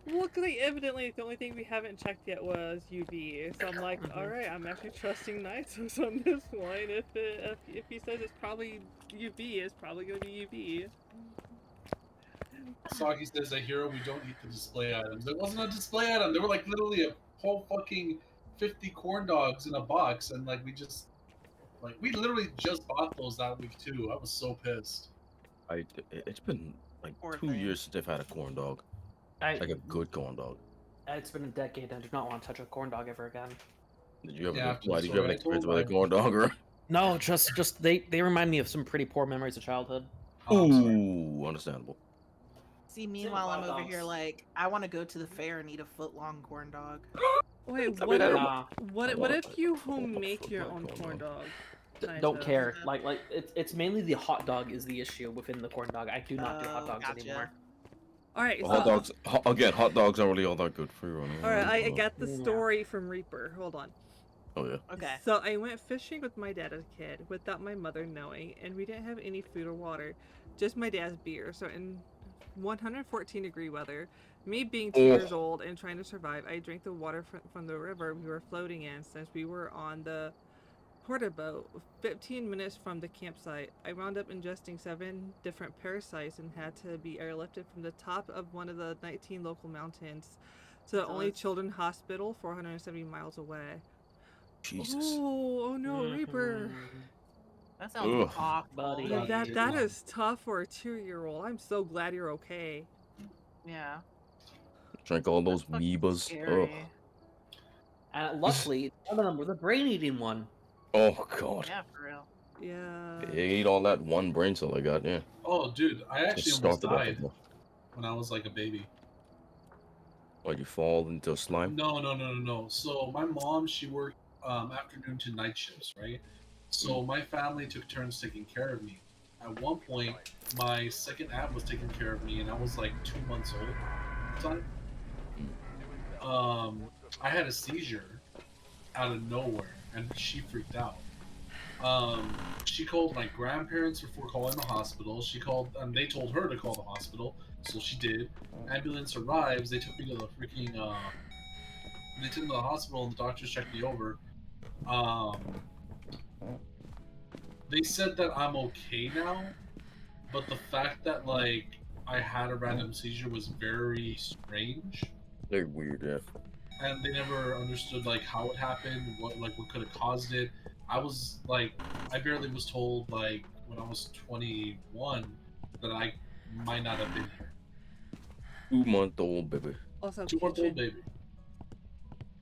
S4: well, because like, evidently the only thing we haven't checked yet was UV. So I'm like,
S5: Mhm.
S4: all right, I'm actually trusting Nitros on this one. If he says it's probably UV, it's probably gonna be UV.
S2: Saki says, I hear we don't eat the display items. There wasn't a display item. There were like literally a whole fucking 50 corn dogs in a box, and like we literally just bought those that week too. I was so pissed.
S1: It's been like
S3: Poor
S1: 2
S3: thing.
S1: years since I've had a corn dog, like a good corn dog.
S5: It's been a decade. I do not want to touch a corn dog ever again.
S1: Did you ever?
S2: Yeah, after
S1: Why
S2: the
S1: did you have an
S2: story I
S1: experience
S2: told,
S1: with a
S2: I-
S1: corn dog? Or?
S5: No, just they remind me of some pretty poor memories of childhood.
S2: Oh, I'm sorry.
S1: Ooh, understandable.
S3: See, meanwhile, I'm
S5: hot
S3: over
S5: dogs.
S3: here like, I want to go to the fair and eat a foot-long corn dog.
S4: Wait,
S1: I
S4: what?
S1: mean, I
S4: If,
S1: don't-
S5: Nah,
S4: what?
S1: I
S4: What
S1: want
S4: if you
S1: a
S4: home make your
S1: foot-long
S4: own
S1: corn
S4: corn dog?
S5: don't
S4: Nitros?
S5: care. Like it's mainly the hot dog is the issue within the corn dog. I do not do hot
S3: Oh,
S5: dogs
S3: gotcha.
S5: anymore.
S4: All right,
S1: Hot
S4: so
S1: dogs, again, hot dogs aren't really all that good for you.
S4: all right, I got the
S5: Yeah.
S4: story from Reaper. Hold on.
S1: Oh yeah.
S3: Okay.
S4: So I went fishing with my dad as a kid without my mother knowing, and we didn't have any food or water, just my dad's beer. So in 114-degree weather, me being 2 years old and trying to survive, I drank the water from the river we were floating in since we were on the porta boat 15 minutes from the campsite. I wound up ingesting 7 different parasites and had to be airlifted from the top of one of the 19 local mountains to the
S3: So
S4: only
S3: it's-
S4: children's hospital 470 miles away.
S1: Jesus.
S4: Oh no, Reaper.
S5: Mhm.
S3: That sounds
S1: Ugh.
S3: awful.
S5: Buddy.
S4: Yeah,
S2: Yeah,
S4: that
S2: yeah.
S4: is tough for a 2-year-old. I'm so glad you're okay.
S3: Yeah.
S1: Drank all those
S3: That's fucking
S1: Weebas.
S3: scary.
S1: Ugh.
S5: And luckily, none of them were the brain-eating one.
S1: Oh god.
S3: Yeah, for real.
S4: Yeah.
S1: I ate all that one brain cell I got. Yeah.
S2: Oh, dude, I actually
S1: Just
S2: almost
S1: started
S2: died
S1: off.
S2: when I was like a baby.
S1: Why'd you fall into slime?
S2: No. So my mom, she worked afternoon to night shifts, right? So my family took turns taking care of me. At one point, my second aunt was taking care of me, and I was like 2 months old at the time. I had a seizure out of nowhere, and she freaked out. She called my grandparents before calling the hospital. She called, and they told her to call the hospital, so she did. Ambulance arrives. They took me to the freaking. They took me to the hospital, and the doctors checked me over. Um, they said that I'm okay now, but the fact that like I had a random seizure was very strange,
S1: Very weird, yeah.
S2: and they never understood like how it happened, what could have caused it. I was like, I barely was told like when I was 21 that I might not have been here.
S1: 2-month-old baby.
S4: Also,
S2: 2 month old
S4: kitchen.
S2: baby,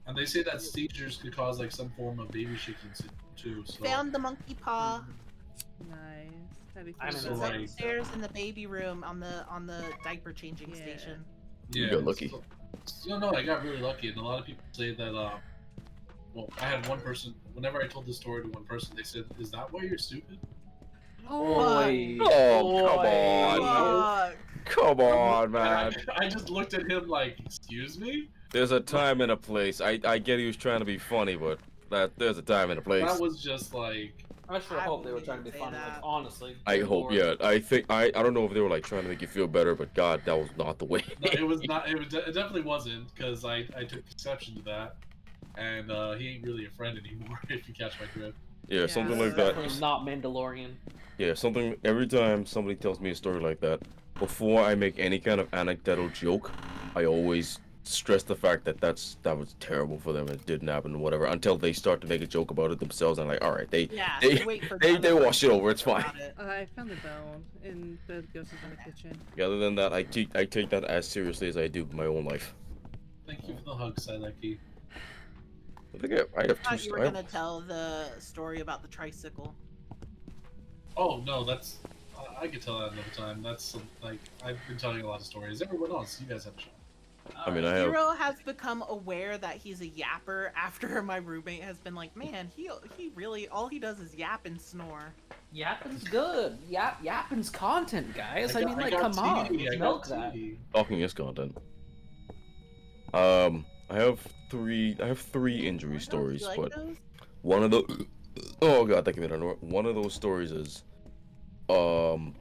S2: and they say that seizures could cause like some form of baby shaking syndrome too. So
S3: Found the monkey paw.
S4: Nice. Happy
S5: I'm
S4: for
S5: in
S2: So,
S5: the
S3: It's
S2: like-
S5: right.
S3: upstairs in the baby room on the diaper changing
S4: Yeah.
S3: station.
S1: You got lucky.
S2: No, I got really lucky, and a lot of people say that. Well, I had one person. Whenever I told the story to one person, they said, "Is that why you're stupid?"
S5: Oi.
S1: Oh, come
S5: Oi.
S1: on.
S3: Fuck.
S1: Come on,
S2: And
S1: man.
S2: I just looked at him like, "Excuse me."
S1: There's a time and a place. I get he was trying to be funny, but there's a time and a place.
S2: That was just like,
S5: I sure
S3: I
S5: hope they were
S3: wouldn't
S5: trying to be
S3: say
S5: funny. Like
S3: that.
S5: honestly.
S1: I
S5: good
S1: hope,
S5: lord.
S1: yeah. I think I don't know if they were like trying to make you feel better, but God, that was not the way.
S2: no, it was not. It definitely wasn't, because I took exception to that, and he ain't really a friend anymore. If you catch my drift.
S1: Yeah, something
S3: Yeah.
S1: like that.
S5: Definitely not Mandalorian.
S1: Yeah, something. Every time somebody tells me a story like that, before I make any kind of anecdotal joke, I always stress the fact that that was terrible for them. It didn't happen, or whatever. Until they start to make a joke about it themselves, and I'm like, all right,
S3: Yeah,
S1: They-
S3: you wait for
S1: they
S3: them to
S1: wash it
S3: feel
S1: over, it's
S3: better
S1: fine.
S3: about it.
S4: I found the bone, and the ghost is in the kitchen.
S1: Other than that, I take that as seriously as I do my own life.
S2: Thank you for the hug, Sileki.
S1: I think I have
S3: I
S1: two.
S3: thought you were gonna tell the story about the tricycle.
S2: Oh no, that's. I could tell that another time. That's like I've been telling a lot of stories. Everyone else, you guys have a shot.
S1: I mean, I have.
S3: Hero has become aware that he's a yapper after my roommate has been like, man, he really all he does is yap and snore.
S5: Yapping's good. Yapping's content, guys. I mean, like,
S2: got
S5: come on.
S2: tea, I
S5: Milk
S2: got
S5: that.
S2: tea.
S1: Talking is content. I have three injury stories,
S3: You like
S1: but
S3: those?
S1: one of the oh god, thank you. One of those stories is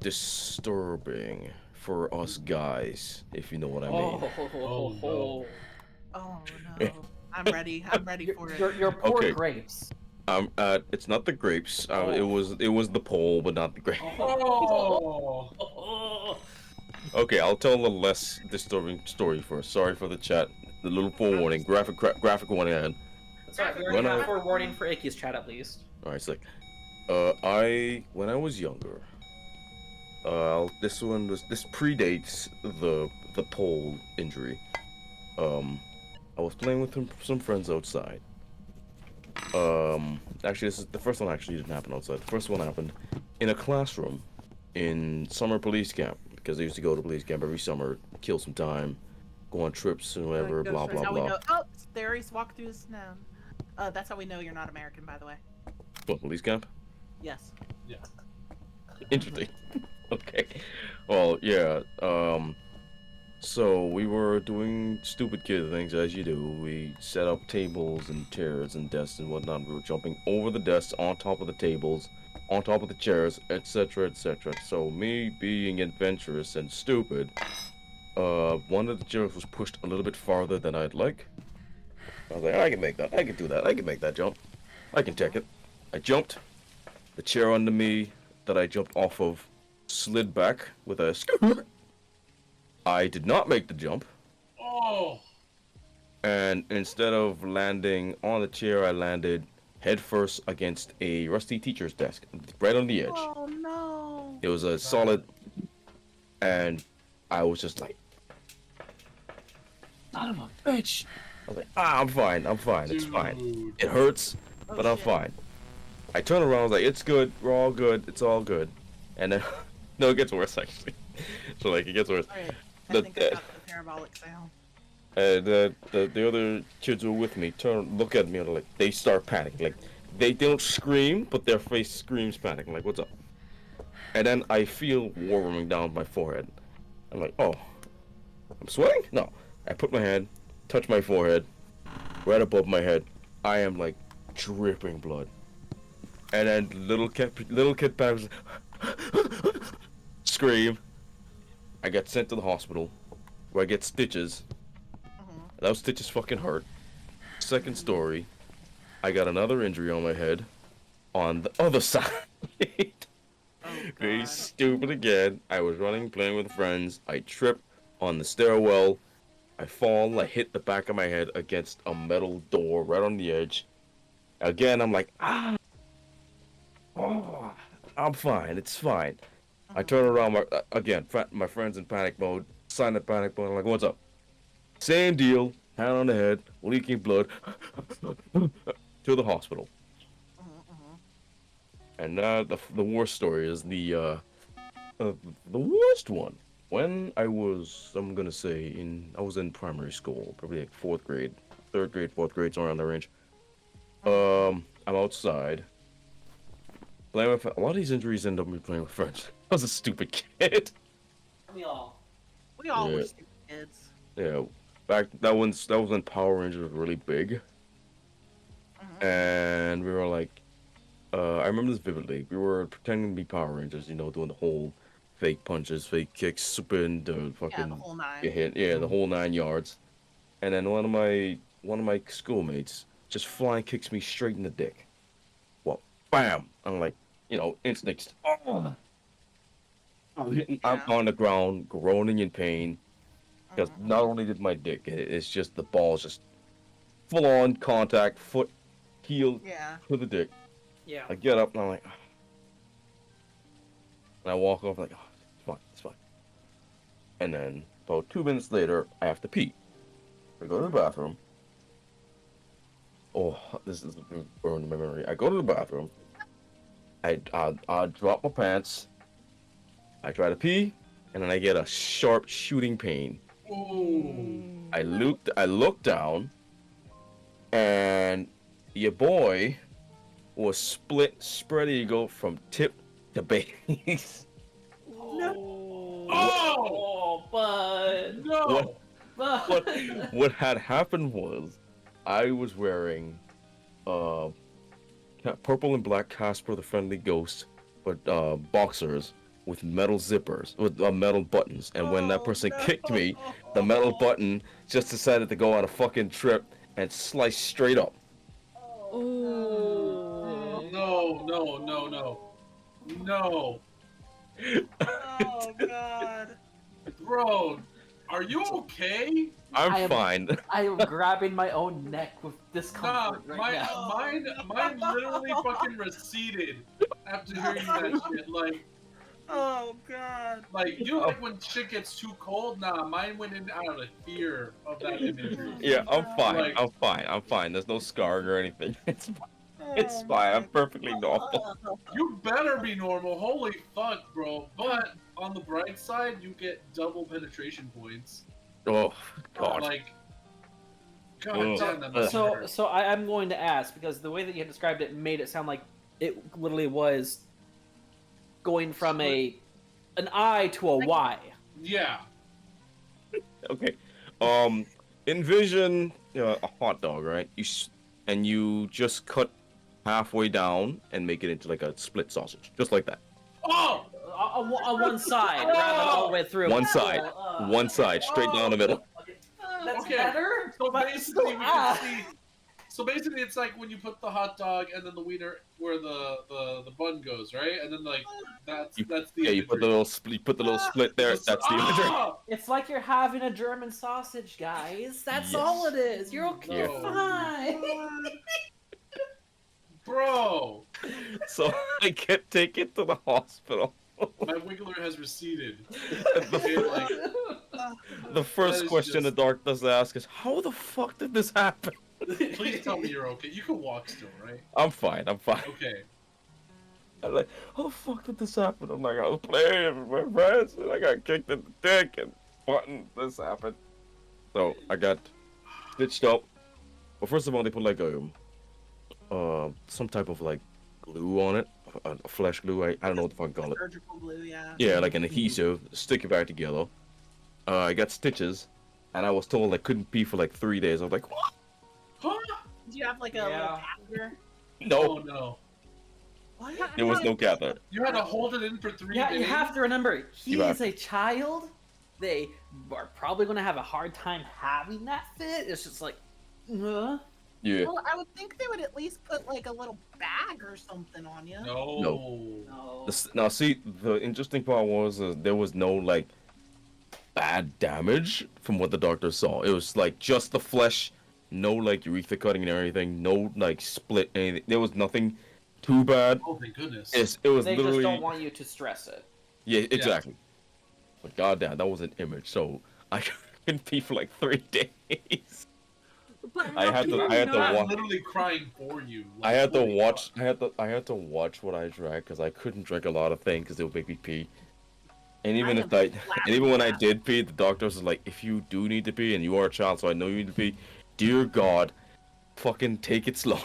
S1: disturbing for us guys, if you know what I mean.
S2: Oh, no.
S3: Oh no, I'm ready. I'm ready for it.
S5: Your poor
S1: Okay.
S5: grapes.
S1: It's not the grapes.
S5: Oh.
S1: It was the pole, but not the grapes.
S2: Oh.
S1: Okay, I'll tell the less disturbing story first. Sorry for the chat. The little forewarning, graphic warning ahead.
S5: Sorry, we
S1: When
S5: already
S1: I-
S5: have forewarning for Icky's chat at least.
S1: Alright, it's like, when I was younger, this predates the pole injury. I was playing with some friends outside. Actually, this is the first one. Actually, didn't happen outside. The first one happened in a classroom in summer police camp, because I used to go to police camp every summer, kill some time, go on trips and whatever,
S4: Ghost
S1: blah
S4: Rider.
S1: blah
S3: That's how we
S1: blah.
S3: know. Oh, Theories walk through the snow. That's how we know you're not American, by the way.
S1: What, police camp?
S3: Yes.
S1: Interesting. Okay. Well, yeah. So we were doing stupid kid things as you do. We set up tables and chairs and desks and whatnot. We were jumping over the desks, on top of the tables, on top of the chairs, etc., etc. So me being adventurous and stupid, one of the chairs was pushed a little bit farther than I'd like. I was like, I can make that. I can do that. I can make that jump. I can take it. I jumped. The chair under me that I jumped off of slid back with a scoop. I did not make the jump,
S2: Oh.
S1: and instead of landing on the chair, I landed headfirst against a rusty teacher's desk, right on the edge.
S3: Oh no.
S1: It was a solid, and I was just like, son of a bitch. I was like, I'm fine, it's fine.
S2: Dude.
S1: It hurts,
S3: Oh,
S1: but I'm
S3: shit.
S1: fine. I turn around, I was like, it's good, we're all good, it's all good. And then, no, it gets worse actually. So like, it gets worse.
S3: Alright, I
S1: The-
S3: think I got the parabolic sound.
S1: The other kids who were with me look at me and like they start panicking, like They don't scream, but their face screams panic. I'm like, what's up? And then I feel warming down my forehead. I'm like, oh, I'm sweating? No. I put my hand, touch my forehead, right above my head. I am like dripping blood. And then little kid panics, scream. I get sent to the hospital, where I get stitches.
S3: Mhm.
S1: Those stitches fucking hurt. Second story, I got another injury on my head, on the other side.
S3: Oh
S1: Very
S3: god.
S1: stupid again. I was running, playing with friends. I trip on the stairwell. I fall. I hit the back of my head against a metal door right on the edge. Again, I'm like, ah, oh, I'm fine. It's fine. I
S3: Mhm.
S1: turn around. My friends in panic mode. Silent panic mode. I'm like, what's up? Same deal. Hand on the head, leaking blood. To the hospital.
S3: Mhm, mhm.
S1: And the worst story is the worst one. When I'm gonna say I was in primary school, probably like fourth grade, third grade, fourth grade, somewhere around the range. I'm outside playing with. A lot of these injuries end up me playing with friends. I was a stupid kid.
S5: We all.
S3: We all were
S1: Yeah,
S3: stupid kids.
S1: yeah. That was when Power Rangers was really big,
S3: Mhm.
S1: and we were like, I remember this vividly. We were pretending to be Power Rangers, doing the whole fake punches, fake kicks, spin, the
S3: Yeah, the
S1: fucking
S3: whole
S1: get
S3: nine.
S1: hit, yeah, the whole 9 yards. And then one of my schoolmates just flying kicks me straight in the dick. Well, bam! I'm like, instincts. Oh! I'm
S3: Yeah.
S1: on the ground, groaning in pain because
S3: Mhm,
S1: not
S3: mhm.
S1: only did my dick, it's just the balls just full on contact, foot, heel
S3: Yeah.
S1: to the dick.
S5: Yeah.
S1: I get up and I'm like, and I walk off like, oh, it's fine, it's fine. And then about 2 minutes later, I have to pee. I go to the
S3: Mhm.
S1: bathroom. Oh, this is burned in my memory. I go to the bathroom. I drop my pants. I try to pee, and then I get a sharp shooting pain.
S2: Ooh.
S1: I look down, and your boy was split spread eagle from tip to base.
S3: No.
S1: what
S2: Oh
S5: Oh, bud.
S1: what
S2: no!
S1: what
S5: Bud.
S1: what had happened was I was wearing uh purple and black Casper the Friendly Ghost, but boxers with metal zippers, with metal buttons. And when that
S3: Oh
S1: person
S3: no.
S1: kicked me, the metal button just decided to go on a fucking trip and slice straight up.
S4: Oh.
S2: No, no, no, no. No.
S3: Oh god.
S2: Bro, are you okay?
S1: I'm
S5: I am
S1: fine.
S5: I am grabbing my own neck with
S2: Nah,
S5: discomfort right
S2: my
S5: now.
S3: Oh
S2: mine literally
S3: no.
S2: fucking receded after hearing that shit.
S3: Oh god.
S2: You like when shit gets too cold? Nah, mine went in out of fear of that imagery.
S3: Oh
S1: Yeah,
S3: my
S1: I'm fine.
S3: god.
S2: Like,
S1: I'm fine. I'm fine. There's no scarring or anything. It's fine. It's
S3: Oh
S1: fine. I'm
S3: my
S1: perfectly normal.
S3: god.
S2: you better be normal. Holy fuck, bro. But on the bright side, you get double penetration points.
S1: Oh God.
S2: Like, god
S1: Ugh.
S5: So
S2: damn, that
S1: Ugh.
S2: must have
S5: so
S2: hurt.
S5: so I'm going to ask because the way that you had described it made it sound like it literally was going from an I to a Y.
S2: Yeah.
S1: Okay. Um, envision a hot dog, right? And you just cut halfway down and make it into like a split sausage, just like that.
S2: Oh!
S5: On one side rather than all the way through.
S1: One side,
S5: Oh,
S1: one side, straight down the middle.
S5: okay. That's
S2: Okay,
S5: better.
S2: So
S5: but
S2: basically,
S5: still,
S2: we can see. So basically, it's like when you put the hot dog and then the wiener where the bun goes, right? And then that's
S1: You,
S2: that's the
S1: yeah, you put the
S2: imagery.
S1: little you put the little split there. That's the imagery.
S2: Ah!
S5: It's like you're having a German sausage, guys. That's
S1: Yes.
S5: all it is. You're okay. You're
S2: No.
S5: fine.
S2: Bro,
S1: So I get taken to the hospital.
S2: my wiggler has receded.
S1: the,
S2: Okay, like
S1: the first
S2: that is
S1: question the
S2: just-
S1: dark does ask is, "How the fuck did this happen?"
S2: please tell me you're okay. You can walk still, right?
S1: I'm fine. I'm fine.
S2: Okay.
S1: I'm like, "How the fuck did this happen?" I'm like, I was playing with my friends and I got kicked in the dick and button. This happened. So I got stitched up. Well, first of all, they put like some type of like glue on it, a flesh glue. I don't know what the fuck you call it.
S3: Surgical glue, yeah.
S1: Yeah, like an adhesive, stick it back together. I got stitches, and I was told I couldn't pee for like 3 days. I was like, what?
S2: Huh?
S3: Do you have like a little
S5: Yeah.
S3: catheter?
S2: Oh
S1: No,
S2: no!
S3: What?
S1: there was no catheter.
S2: You had to hold it in for 3
S5: Yeah,
S2: days.
S5: you have to remember, he
S1: You have
S5: is a child. They are probably going to have a hard time having that fit. It's just like,
S1: Yeah.
S3: Well, I would think they would at least put like a little bag or something on you.
S2: No.
S5: no.
S1: Now, see, the interesting part was there was no like bad damage from what the doctor saw. It was like just the flesh, no like urethra cutting or anything, no like split anything. There was nothing too bad.
S2: Oh thank goodness.
S1: It was
S5: They
S1: literally
S5: just don't want you to stress it.
S1: yeah, exactly. But goddamn, that was an image. So I couldn't pee for like 3 days.
S4: But
S1: I
S4: how
S1: had
S4: can
S1: to-
S4: you
S1: I had to
S4: not-
S2: I'm
S1: walk-
S2: literally crying for you.
S1: I had to
S2: holy
S1: watch.
S2: fuck.
S1: I had to watch what I drank because I couldn't drink a lot of things because it would make me pee. And even
S3: am
S1: if I, and even when I
S3: flabbergasted.
S1: did pee, the doctors was like, if you do need to pee and you are a child, so I know you need to pee, dear God, fucking take it slow.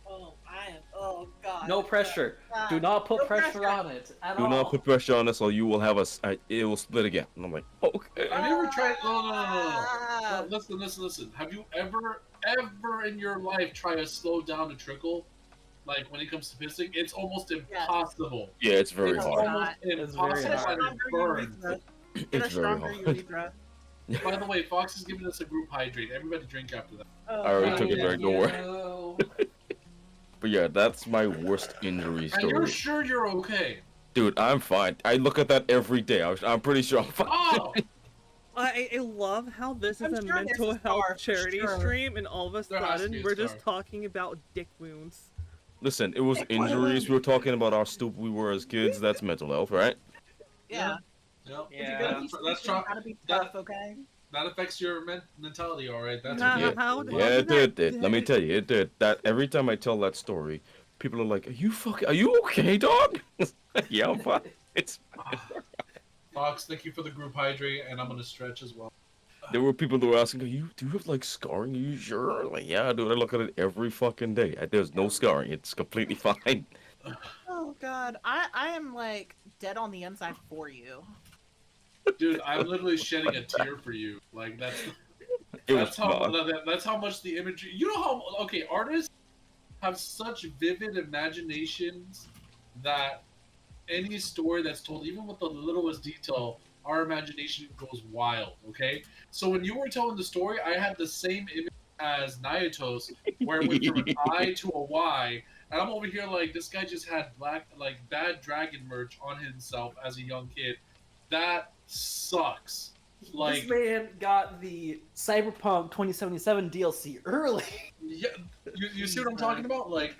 S3: Oh, I am. Oh God.
S5: No pressure.
S3: God.
S5: Do not put
S3: No
S5: pressure on it at
S1: Do
S5: all.
S1: not put pressure on us, or you will have us. It will split again. And I'm like, okay.
S2: Have you ever tried? No.
S3: Ah.
S2: Listen. Have you ever in your life tried to slow down a trickle? Like when it comes to pissing, it's almost impossible.
S1: Yeah, it's very
S2: It's
S1: hard.
S2: almost
S5: It's very
S2: impossible
S5: hard.
S2: and it burns.
S3: Get a
S1: It's very
S3: stronger
S1: hard.
S3: urethra.
S2: By the way, Fox is giving us a group hydrate. Everybody drink after that.
S3: Oh,
S1: I already
S3: God.
S1: took it back, don't worry.
S5: No.
S1: But yeah, that's my worst injury
S2: And you're
S1: story.
S2: sure you're okay?
S1: Dude, I'm fine. I look at that every day. I'm pretty sure I'm fine.
S2: Oh,
S4: I love how this is
S3: I'm
S4: a
S3: sure there's
S4: mental
S3: a
S4: health
S3: scar, for
S4: charity
S3: sure.
S4: stream, and all of a
S2: There has to
S4: sudden
S2: be a
S4: we're just
S2: scar.
S4: talking about dick wounds.
S1: Listen, it was injuries. We were talking about how stupid we were as kids. That's mental health, right?
S3: Yeah.
S2: Yep.
S3: If you're
S5: Yeah.
S3: gonna be
S2: That's
S3: stupid, you
S2: try-
S3: gotta be
S2: that-
S3: tough, okay?
S2: That affects your mentality, all right. That's
S4: Nah,
S2: what
S1: Yeah,
S4: how-
S2: it
S4: how
S1: yeah,
S4: did
S1: it did.
S4: that-
S1: Let me tell you, it did. That every time I tell that story, people are like, Are you okay, dog?" Yeah, I'm fine. It's
S2: Fox, thank you for the group hydrate, and I'm gonna stretch as well.
S1: there were people who were asking, do you have like scarring? Are you sure? I'm like, yeah, dude. I look at it every fucking day. There's no scarring. It's completely fine.
S3: Oh God, I am like dead on the inside for you.
S2: Dude, I'm literally shedding a tear for you. Like that's
S1: It was
S2: that's how
S1: fun.
S2: that's how much the imagery. You know how okay artists have such vivid imaginations that any story that's told, even with the littlest detail, our imagination goes wild. Okay, so when you were telling the story, I had the same image as Nyatos, where it went from an I to a Y, and I'm over here like this guy just had bad dragon merch on himself as a young kid. That sucks. Like
S5: This man got the Cyberpunk 2077 DLC early.
S2: yeah, you see what I'm talking about? Like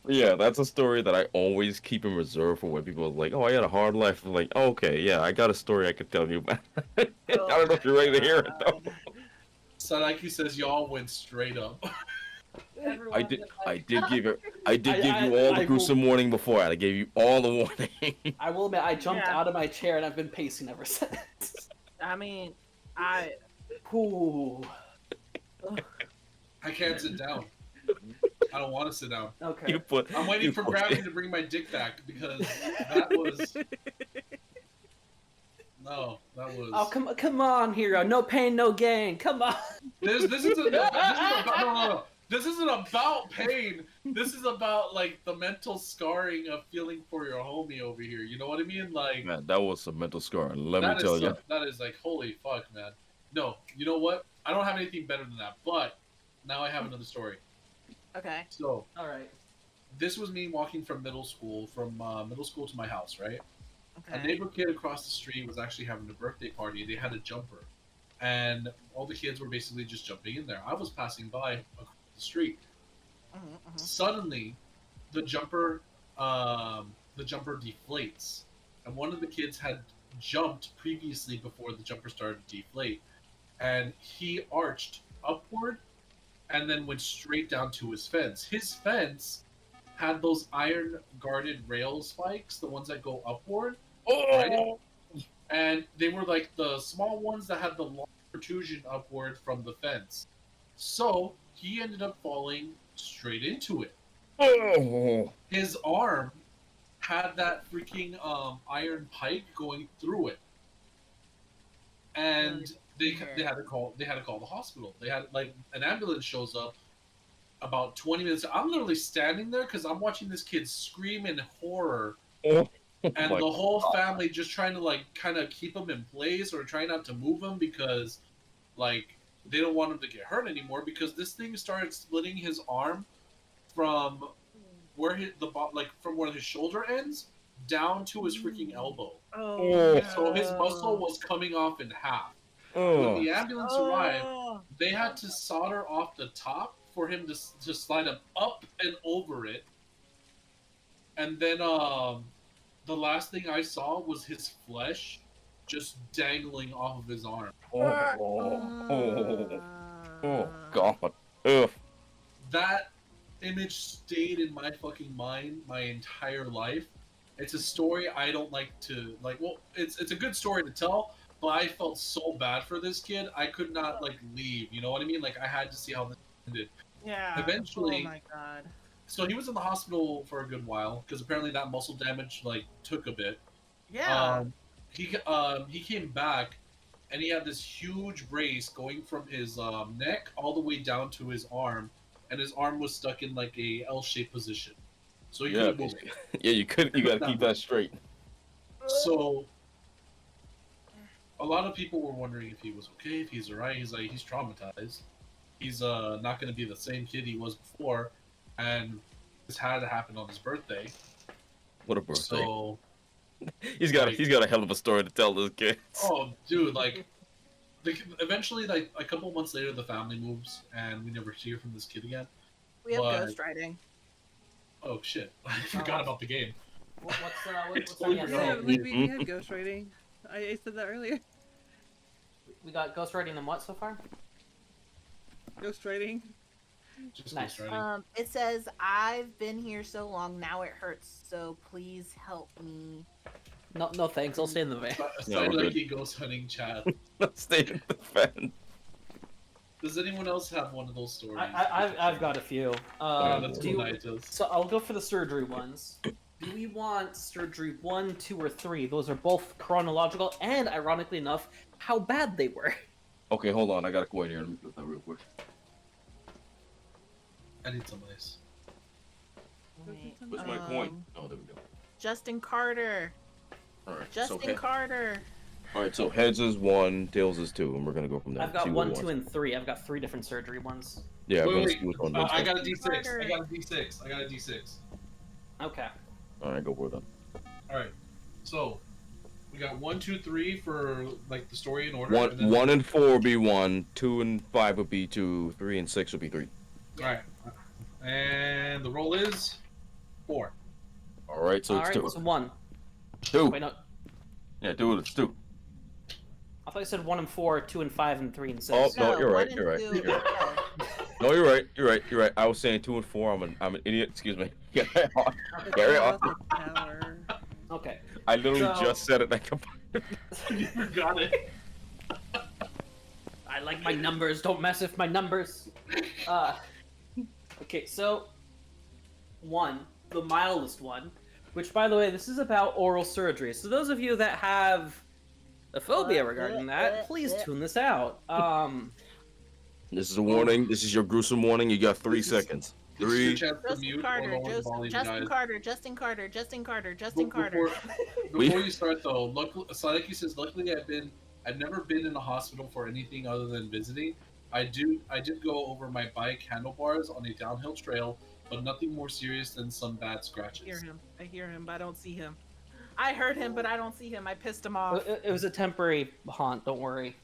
S1: Yeah, that's a story that I always keep in reserve for when people are like, "Oh, I had a hard life." I'm like, "Okay, yeah, I got a story I could tell you." About. I don't know if you're ready to hear it though.
S2: Sadaki says, y'all went straight up.
S1: I did give you. I did give you all the
S5: I
S1: gruesome warning before. I gave you all the warning.
S5: I will admit, I jumped
S3: Yeah.
S5: out of my chair and I've been pacing ever since.
S3: I mean, I
S5: Ooh.
S2: I can't sit down. I don't want to sit down.
S5: Okay.
S1: You put.
S2: I'm waiting
S1: you
S2: for
S1: put-
S2: gravity to bring my dick back because that was no, that was.
S5: Oh come on, hero! No pain, no gain. Come on.
S2: This isn't no. This isn't about pain. This is about like the mental scarring of feeling for your homie over here. You know what I mean? Like
S1: Man, that was some mental scarring. Let me
S2: that is
S1: tell you.
S2: that is like holy fuck, man. No, you know what? I don't have anything better than that. But now I have another story.
S3: okay.
S2: So
S5: All right.
S2: this was me walking from middle school to my house, right? A
S3: Okay.
S2: neighbor kid across the street was actually having a birthday party. They had a jumper, and all the kids were basically just jumping in there. I was passing by across the street.
S3: Mhm, mhm.
S2: Suddenly, the jumper deflates, and one of the kids had jumped previously before the jumper started to deflate, and he arched upward, and then went straight down to his fence. His fence had those iron guarded rail spikes, the ones that go upward. Right? And they were like the small ones that had the long protrusion upward from the fence. So he ended up falling straight into it.
S1: Oh.
S2: His arm had that freaking iron pike going through it, and they had to call the hospital. They had like an ambulance shows up about 20 minutes. I'm literally standing there because I'm watching this kid scream in horror,
S1: Oh.
S2: and
S1: my
S2: the whole
S1: God.
S2: family just trying to like kind of keep him in place or trying not to move him because like they don't want him to get hurt anymore because this thing started splitting his arm from where from where his shoulder ends down to his freaking elbow.
S3: Oh,
S2: So his muscle was coming off in half. When
S1: Oh.
S2: the ambulance arrived, they had to solder off the top for him to slide him up and over it. And then the last thing I saw was his flesh just dangling off of his arm.
S1: Oh God. Ugh.
S2: That image stayed in my fucking mind my entire life. It's a story I don't like to like. Well, it's a good story to tell, but I felt so bad for this kid. I could not like leave. You know what I mean? Like I had to see how this ended.
S3: Yeah.
S2: Eventually,
S3: Oh my God.
S2: so he was in the hospital for a good while because apparently that muscle damage like took a bit.
S3: Yeah.
S2: He came back, and he had this huge brace going from his neck all the way down to his arm, and his arm was stuck in like a L-shaped position, so he
S1: Yeah.
S2: couldn't move it.
S1: Yeah. You couldn't. You gotta keep that straight.
S2: So a lot of people were wondering if he was okay, if he's alright. He's like he's traumatized. He's not gonna be the same kid he was before, and this had to happen on his birthday.
S1: What a birthday.
S2: So
S1: He's got a hell of a story to tell this kid.
S2: oh, dude, like, eventually, like a couple months later, the family moves, and we never hear from this kid again.
S3: We have
S2: But-
S3: ghostwriting.
S2: Oh shit, I forgot about the game.
S5: What's on the
S4: Yeah,
S5: other
S4: we had ghostwriting. I said that earlier.
S5: We got ghostwriting and what so far?
S4: Ghostwriting.
S2: Just
S5: Nice.
S2: ghostwriting.
S3: It says, I've been here so long, now it hurts, so please help me.
S5: No thanks. I'll stay in the van.
S2: Sounded
S1: we're
S2: like
S1: good.
S2: he ghost hunting chat.
S1: Stay in the fan.
S2: Does anyone else have one of those stories?
S5: I've got a few.
S2: That's
S5: Do you-
S2: what I does.
S5: So I'll go for the surgery ones. Do we want surgery 1, 2, or 3? Those are both chronological, and ironically enough, how bad they were.
S1: Okay, hold on. I gotta go in here. Let me do that real quick.
S2: I need some ice.
S3: Wait,
S1: Where's my coin? Oh, there we go.
S3: Justin Carter.
S1: All right.
S3: Justin Carter.
S1: All right. So heads is 1, tails is 2, and we're gonna go from there.
S5: I've got
S1: See what
S5: 1,
S1: we
S5: 2,
S1: want.
S5: and 3. I've got 3 different surgery ones.
S1: Yeah, we're gonna
S2: Wait,
S1: see which one.
S2: I
S1: wins.
S2: got a D6.
S3: Carter.
S2: I got a D6. I got a D6.
S5: Okay.
S1: All right, go for them.
S2: All right. So we got 1, 2, 3 for like the story in order.
S1: One,
S2: and then-
S1: 1 and 4 will be 1, 2 and 5 will be 2, 3 and 6 will be 3.
S2: All right. And the roll is 4.
S1: All right, so it's
S5: Alright,
S1: 2.
S5: so 1.
S1: 2.
S5: Wait, no.
S1: Yeah, 2. It's 2.
S5: I thought you said 1 and 4, 2 and 5, and 3 and 6.
S1: Oh, no, you're
S3: one
S1: right,
S3: and
S1: you're right,
S3: two.
S1: you're No, you're right. You're right. You're right. I was saying 2 and 4. I'm an idiot. Excuse me. Carry on. Carry on.
S4: Tower.
S5: Okay.
S1: I literally
S5: So-
S1: just said it. Like,
S2: You forgot it.
S5: I like my numbers. Don't mess with my numbers. Okay, so 1, the mildest one, which, by the way, this is about oral surgery. So those of you that have a phobia regarding that, please tune this out.
S1: this is a warning. This is your gruesome warning. You got 3 seconds.
S2: This is your
S1: 3.
S2: chance to
S3: Justin
S2: mute or
S3: Carter.
S2: lower the volume,
S3: Justin
S2: guys.
S3: Carter. Justin Carter. Justin Carter. Justin Carter.
S2: Before,
S1: We-
S2: before you start though, luckily says, luckily I've never been in a hospital for anything other than visiting. I did go over my bike handlebars on a downhill trail, but nothing more serious than some bad
S3: I
S2: scratches.
S3: hear him, but I don't see him. I heard him, but I don't see him. I pissed him off.
S5: It was a temporary haunt. Don't worry.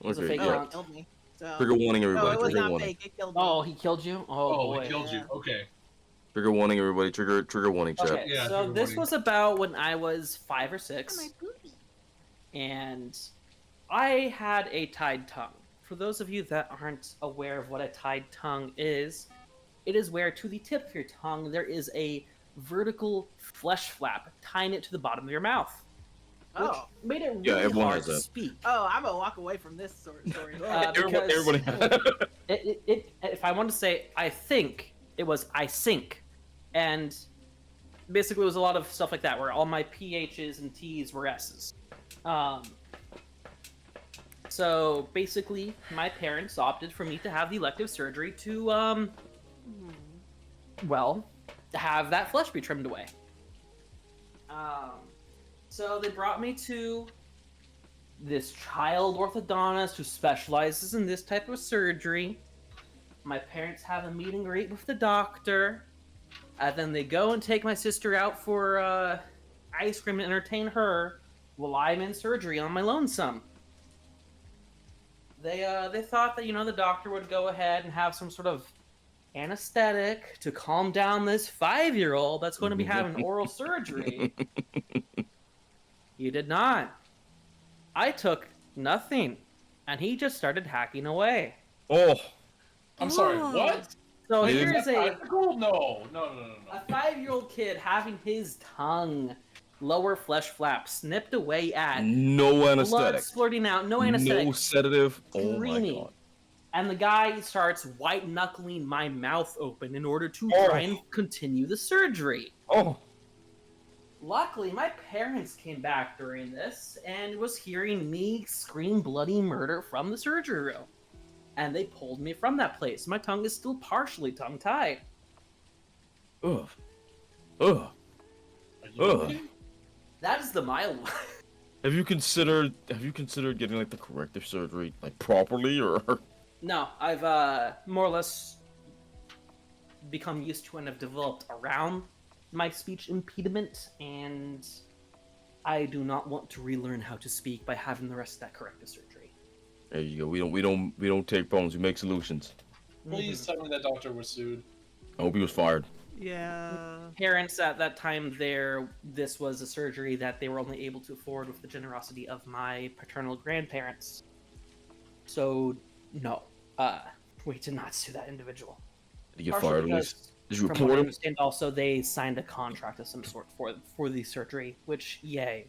S5: was a
S1: Okay,
S5: fake
S3: Oh,
S1: yeah.
S5: haunt.
S3: it killed me. So.
S1: Trigger warning,
S3: No,
S1: everybody.
S3: it was
S1: Trigger
S3: not
S1: warning.
S3: fake. It killed me.
S5: Oh, he killed you? Oh,
S2: Oh,
S5: boy.
S2: it killed you.
S3: Yeah.
S2: Okay.
S1: Trigger warning, everybody. Trigger warning, chat.
S5: Okay,
S2: Yeah,
S5: so
S2: trigger
S5: this
S2: warning.
S5: was about when I was 5 or
S3: Oh,
S5: 6.
S3: my booty.
S5: And I had a tied tongue. For those of you that aren't aware of what a tied tongue is, it is where to the tip of your tongue there is a vertical flesh flap tying it to the bottom of your mouth. Which
S3: Oh.
S5: made it
S1: Yeah,
S5: really
S1: everyone
S5: hard
S1: has
S5: to
S1: that.
S5: speak.
S3: Oh, I'm gonna walk away from this story.
S5: Uh,
S1: Everybody.
S5: because- If I want to say, I think it was I sink, and basically it was a lot of stuff like that where all my PHs and Ts were S's. Um, so basically, my parents opted for me to have the elective surgery to well, have that flesh be trimmed away. So they brought me to this child orthodontist who specializes in this type of surgery. My parents have a meet and greet with the doctor, and then they go and take my sister out for ice cream and entertain her while I'm in surgery on my lonesome. They thought that the doctor would go ahead and have some sort of anesthetic to calm down this 5-year-old that's going to be having oral surgery. He did not. I took nothing, and he just started hacking away.
S1: Oh,
S2: I'm sorry,
S4: Oh.
S2: what?
S5: So
S1: Is
S5: here
S1: that
S5: is a
S2: Practical? No.
S5: a 5-year-old kid having his tongue, lower flesh flap snipped away at,
S1: no
S5: blood
S1: anesthetic,
S5: splurting out, no anesthetic,
S1: no sedative. Oh my
S5: screaming.
S1: god.
S5: And the guy starts white knuckling my mouth open in order to
S1: Oh.
S5: try and continue the surgery.
S1: Oh,
S5: Luckily, my parents came back during this and was hearing me scream bloody murder from the surgery room. And they pulled me from that place. My tongue is still partially tongue-tied.
S1: ugh, ugh.
S2: Are you
S1: Ugh.
S2: okay?
S5: That is the mild one.
S1: Have you considered getting like the corrective surgery like properly or?
S5: No, I've more or less become used to and have developed around my speech impediment, and I do not want to relearn how to speak by having the rest of that corrective surgery.
S1: There you go. We don't take problems. We make solutions.
S2: Please tell me that doctor was sued.
S1: I hope he was fired.
S4: Yeah.
S5: Parents at that time this was a surgery that they were only able to afford with the generosity of my paternal grandparents. So no, we did not sue that individual.
S1: Did he get
S5: Partially
S1: fired at
S5: because,
S1: least? Did you
S5: from what
S1: report
S5: I
S1: him?
S5: understand, also they signed a contract of some sort for the surgery, which yay.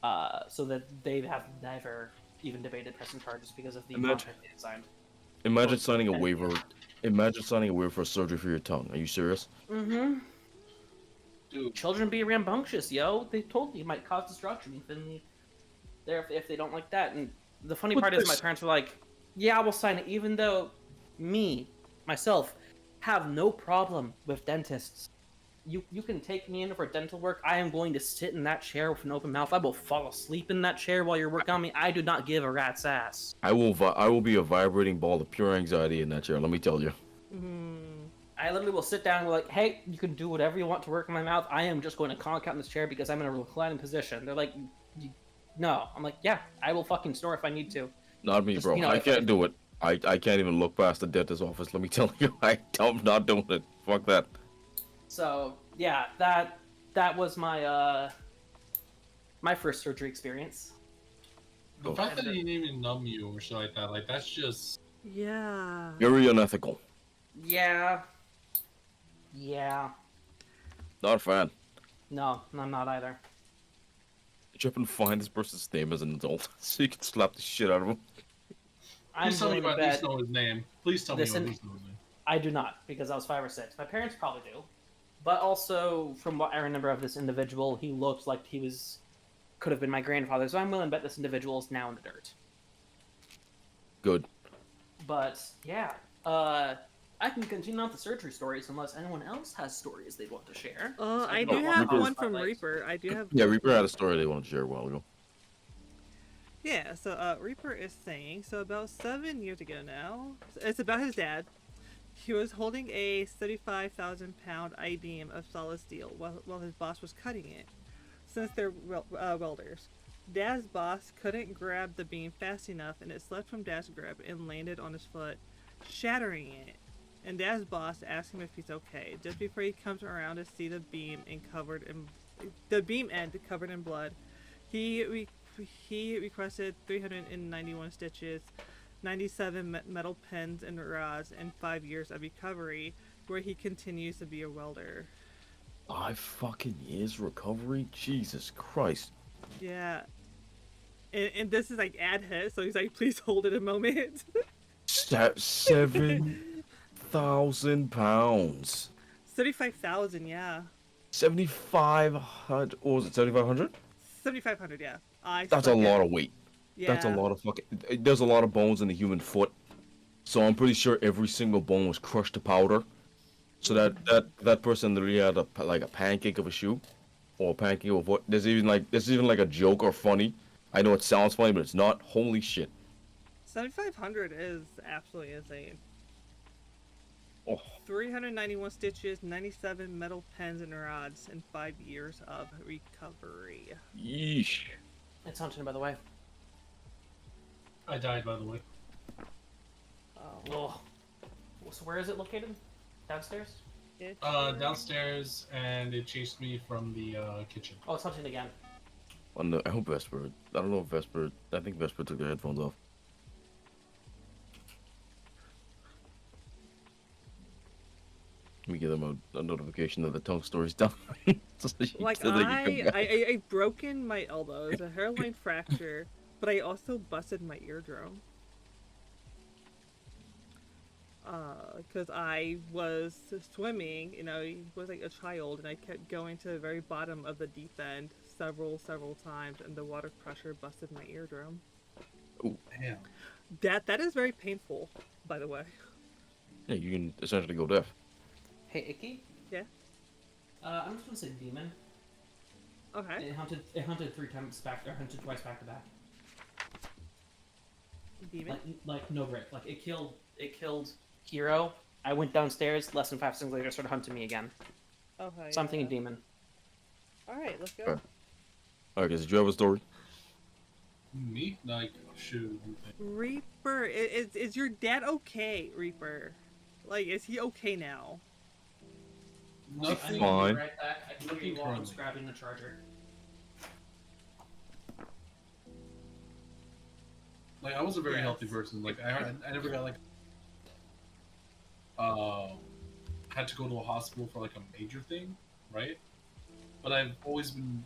S5: So that they have never even debated pressing charges because of the
S1: Imagine-
S5: contract they signed.
S1: Imagine signing a waiver. Imagine signing a waiver for surgery for your tongue. Are you serious?
S5: Mm-hmm.
S2: Dude,
S5: Children be rambunctious, yo. They told you it might cause destruction if they don't like that. And the funny
S1: But
S5: part is my
S1: this-
S5: parents were like, yeah, we'll sign it, even though myself, have no problem with dentists. You can take me in for dental work. I am going to sit in that chair with an open mouth. I will fall asleep in that chair while you're working on me. I do not give a rat's ass.
S1: I will be a vibrating ball of pure anxiety in that chair. Let me tell you.
S5: I literally will sit down and be like, hey, you can do whatever you want to work in my mouth. I am just going to conk out in this chair because I'm in a reclining position. They're like, no. I'm like, yeah, I will fucking snore if I need to.
S1: Not me,
S5: Just,
S1: bro.
S5: you know,
S1: I
S5: if-
S1: can't do it. I can't even look past the dentist's office. Let me tell you, I'm not doing it. Fuck that.
S5: So yeah, that was my my first surgery experience.
S2: the fact that he didn't even numb you or shit like that, like that's just
S4: Yeah.
S1: Very unethical.
S5: Yeah.
S1: Not a fan.
S5: No, I'm not either.
S1: Did you happen to find this person's name as an adult so you can slap the shit out of him?
S5: I'm
S2: please tell me
S5: willing
S2: you
S5: to
S2: at least
S5: bet
S2: know his name. Please tell me you
S5: Listen-
S2: at least know his name.
S5: I do not, because I was 5 or 6. My parents probably do. But also, from what I remember of this individual, he looked like could have been my grandfather, so I'm willing to bet this individual is now in the dirt.
S1: Good.
S5: But, yeah. I can continue on the surgery stories unless anyone else has stories they'd want to share.
S4: I
S5: can
S4: do
S5: go
S4: have
S5: on
S4: one
S5: my
S4: from
S5: legs.
S4: Reaper. I do have.
S1: Yeah, Reaper had a story they wanted to share a while ago.
S4: Yeah, so Reaper is saying, so about 7 years ago now, it's about his dad. He was holding a 35,000-pound I-beam of solid steel while his boss was cutting it. Since they're welders, Dad's boss couldn't grab the beam fast enough, and it slipped from Dad's grip and landed on his foot, shattering it. And Dad's boss asked him if he's okay, just before he comes around to see the beam end covered in blood. He requested 391 stitches, 97 metal pins and rods, and 5 years of recovery, where he continues to be a welder.
S1: 5 fucking years recovery? Jesus Christ.
S4: Yeah. And this is like ad hit, so he's like, please hold it a moment.
S1: £7,000.
S4: 75,000, yeah.
S1: 7,500, or was it 7,500?
S4: 7,500, yeah. I
S1: That's a
S4: stuck it.
S1: lot of weight. That's a
S4: Yeah.
S1: lot of fucking. There's a lot of bones in the human foot, so I'm pretty sure every single bone was crushed to powder. So that person really had like a pancake of a shoe, or a pancake of what? There's even like a joke or funny. I know it sounds funny, but it's not. Holy shit!
S4: 7,500 is absolutely insane.
S1: Oh,
S4: 391 stitches, 97 metal pens and rods, and 5 years of recovery.
S1: yeesh.
S5: It's hunting, by the way.
S2: I died, by the way.
S5: Oh. So where is it located? Downstairs?
S2: Downstairs, and it chased me from the kitchen.
S5: Oh, it's hunting again.
S1: I hope Vesper. I don't know if Vesper. I think Vesper took their headphones off. Let me give them a notification that the tongue story's done.
S4: Like, I've broken my elbows, a hairline fracture, but I also busted my eardrum. Because I was swimming, was like a child, and I kept going to the very bottom of the deep end several times, and the water pressure busted my eardrum.
S1: Ooh.
S2: Damn.
S4: That is very painful, by the way.
S1: Yeah, you can essentially go deaf.
S5: Hey, Icky?
S4: Yeah?
S5: I'm just gonna say demon.
S4: Okay.
S5: It hunted 3 times back, or hunted twice back to back.
S4: Demon?
S5: Like no break. Like it killed Hero. I went downstairs, less than 5 seconds later started hunting me again.
S4: Okay.
S5: Something demon.
S4: Alright, let's go.
S1: Okay. Alright, guys, did you have a story?
S2: Me? Like, shoot.
S4: Reaper, is your dad okay, Reaper? Like, is he okay now?
S2: Nothing.
S1: Fine.
S5: Right back. I can
S2: Looking
S5: while I'm
S2: currently.
S5: grabbing the charger.
S2: Like, I was a very
S4: Yes.
S2: healthy person. Like, I never got like had to go to a hospital for like a major thing, right? But I've always been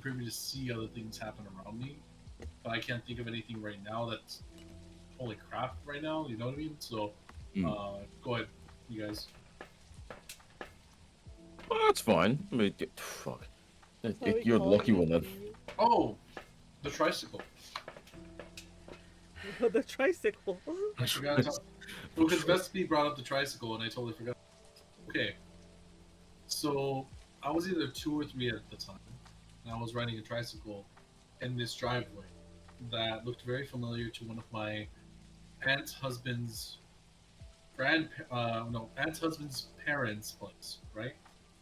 S2: privy to see other things happen around me, but I can't think of anything right now that's holy crap right now. You know what I mean? So, go ahead, you guys.
S1: Well, that's fine. I mean, fuck. You're the lucky one then.
S2: Oh, the tricycle.
S4: The tricycle.
S2: I forgot. Because Vespi brought up the tricycle, and I totally forgot. Okay, so I was either 2 or 3 at the time, and I was riding a tricycle in this driveway that looked very familiar to one of my aunt's husband's aunt's husband's parents' place. Right?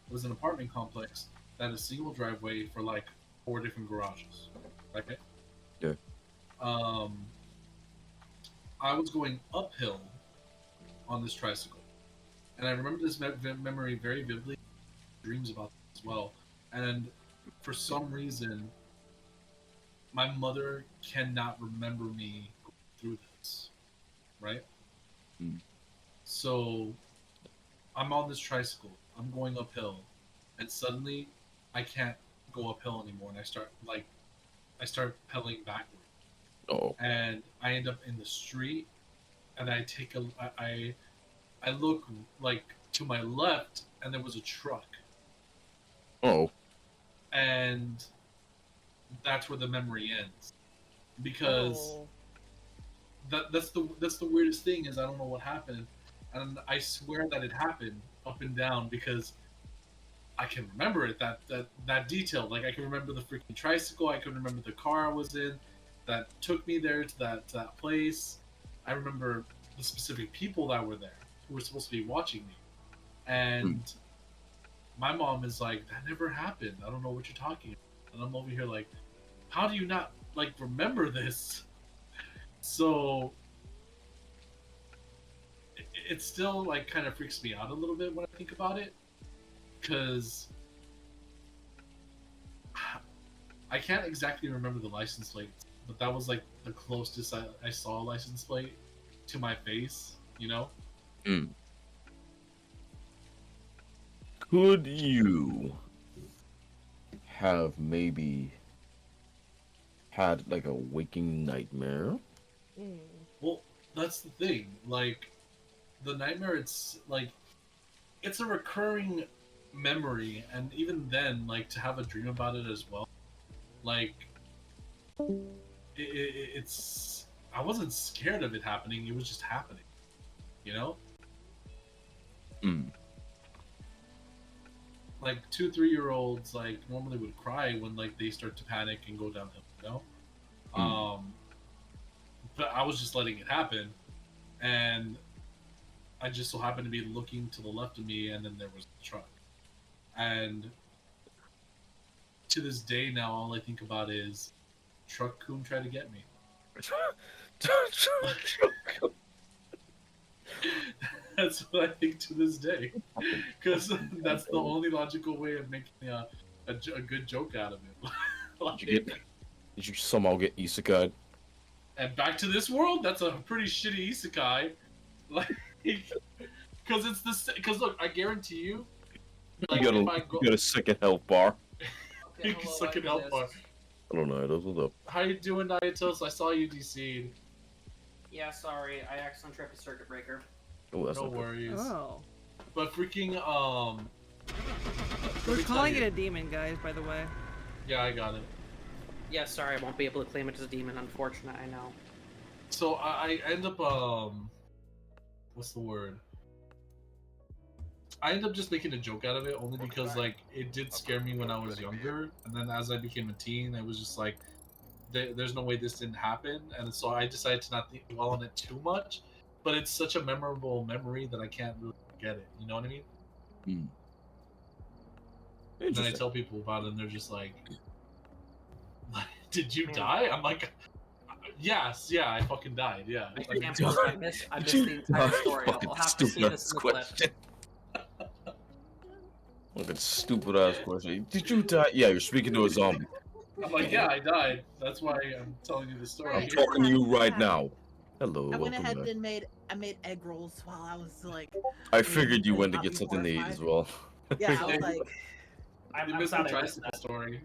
S2: It was an apartment complex that had a single driveway for like 4 different garages. Right?
S1: Yeah.
S2: I was going uphill on this tricycle, and I remember this memory very vividly. Dreams about it as well, and for some reason, my mother cannot remember me going through this. Right?
S1: Mm.
S2: So I'm on this tricycle. I'm going uphill, and suddenly I can't go uphill anymore, and I start pedaling backward.
S1: Oh.
S2: And I end up in the street, and I look like to my left, and there was a truck,
S1: Oh.
S2: and that's where the memory ends, because
S4: Oh.
S2: that's the weirdest thing is I don't know what happened, and I swear that it happened up and down because I can remember it that detailed. Like I can remember the freaking tricycle. I can remember the car I was in that took me there to that place. I remember the specific people that were there who were supposed to be watching me, and my mom is like, "That never happened. I don't know what you're talking about." And I'm over here like, "How do you not like remember this?" So it still like kind of freaks me out a little bit when I think about it, because I can't exactly remember the license plate, but that was like the closest I saw a license plate to my face, you know?
S1: Mm. Could you have maybe had like a waking nightmare?
S2: Well, that's the thing. Like, the nightmare, it's like it's a recurring memory, and even then, like to have a dream about it as well, like it's. I wasn't scared of it happening. It was just happening. You know,
S1: Mm.
S2: like 2, 3 year olds like normally would cry when like they start to panic and go downhill. You know, but I was just letting it happen, and I just so happened to be looking to the left of me, and then there was the truck. And to this day now, all I think about is truck coon tried to get me. That's what I think to this day, because that's the only logical way of making a good joke out of it. Like,
S1: Did you somehow get isekai?
S2: and back to this world, that's a pretty shitty isekai. Like, because it's the because look, I guarantee you, like
S1: You
S2: if I go,
S1: got a second health bar.
S2: you can suck it out.
S1: I don't know. What's up?
S2: How you doing, Naotos? I saw you DC'd.
S5: Yeah, sorry, I accidentally tripped a circuit breaker.
S1: Oh, that's
S2: No
S1: not good.
S2: worries.
S4: Oh.
S2: But freaking let
S4: We're
S2: me tell
S4: calling
S2: you.
S4: it a demon, guys, by the way.
S2: Yeah, I got it.
S5: Yeah, sorry, I won't be able to claim it as a demon. Unfortunate, I know.
S2: So I end up what's the word? I end up just making a joke out of it only because like it did scare me when I was younger, and then as I became a teen, I was just like, there's no way this didn't happen, and so I decided to not think dwell on it too much. But it's such a memorable memory that I can't really forget it. You know what I mean?
S1: Mm.
S2: And then I
S1: Interesting.
S2: tell people about it, and they're just like, "Did you die?" I'm like, "Yes, yeah, I fucking died. Yeah."
S5: I
S2: I mean,
S5: can't believe I missed the entire story. I'll have to see this in the clip.
S1: Look at stupid ass question. Did you die? Yeah, you're speaking to a zombie.
S2: I'm like, "Yeah, I died. That's why I'm telling you the story."
S1: I'm
S3: Right.
S1: talking to you right now. Hello,
S3: I went
S1: welcome
S3: ahead
S1: back.
S3: and made egg rolls while I was like.
S1: I figured you went to
S3: Got
S1: get
S3: me
S1: something to eat
S3: horrified.
S1: as well.
S3: Yeah, I was
S2: Hey,
S3: like,
S5: I'm,
S2: You
S5: I'm
S2: missed the
S5: sad I missed
S2: tricycle
S5: that.
S2: story.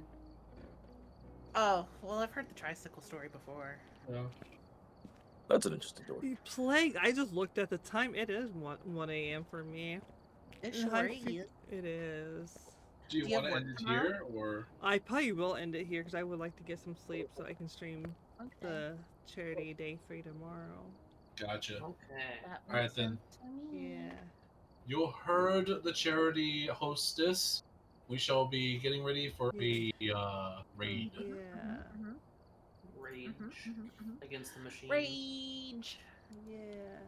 S3: oh, well, I've heard the tricycle story before.
S2: Yeah.
S1: That's an interesting story.
S4: The plague. I just looked at the time. It is 1 a.m. for me.
S3: It
S4: And
S3: sure
S4: I'm
S3: is.
S4: It is.
S2: Do you
S3: Do you
S2: want
S3: have
S2: to
S3: work
S2: end it
S3: tomorrow?
S2: here, or
S4: I probably will end it here because I would like to get some sleep so I can stream
S3: Okay.
S4: the charity day 3 tomorrow.
S2: gotcha?
S5: Okay.
S3: That
S2: Alright,
S3: makes
S2: then.
S3: sense to me.
S4: Yeah.
S2: You heard the charity hostess. We shall be getting ready for a raid.
S4: Yeah.
S3: Mhm,
S5: Rage
S3: mhm.
S5: against the machine.
S3: Rage.
S4: Yeah.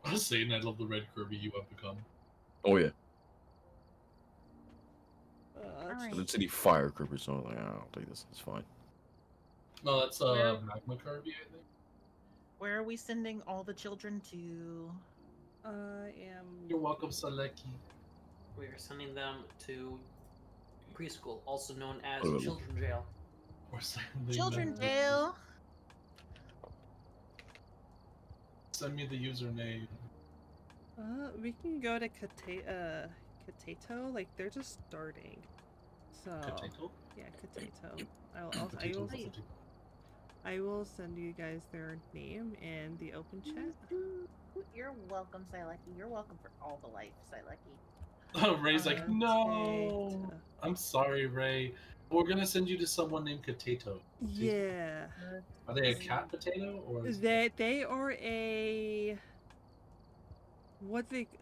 S2: I was saying I love the red Kirby you have become.
S1: Oh yeah.
S3: Alright.
S1: I didn't see any fire creepers, so I was like, I'll take this. It's fine.
S2: No, that's
S3: Where-
S2: magma Kirby, I think.
S3: Where are we sending all the children to?
S4: I am.
S2: You're welcome, Saleki.
S5: We are sending them to preschool, also known as
S1: Oh.
S5: children jail.
S2: Or sending
S3: Children
S2: them-
S3: jail.
S2: Send me the username.
S4: We can go to Katato. Like they're just starting. So
S2: Potato?
S4: yeah, Katato.
S2: Potato,
S3: Hey.
S2: potato.
S4: I will send you guys their name in the open chat.
S3: You're welcome, Sileki. You're welcome for all the life, Sileki.
S2: Ray's like, no.
S4: Katato.
S2: I'm sorry, Ray. We're gonna send you to someone named Potato.
S4: Yeah.
S2: Are they a cat potato or?
S4: They are a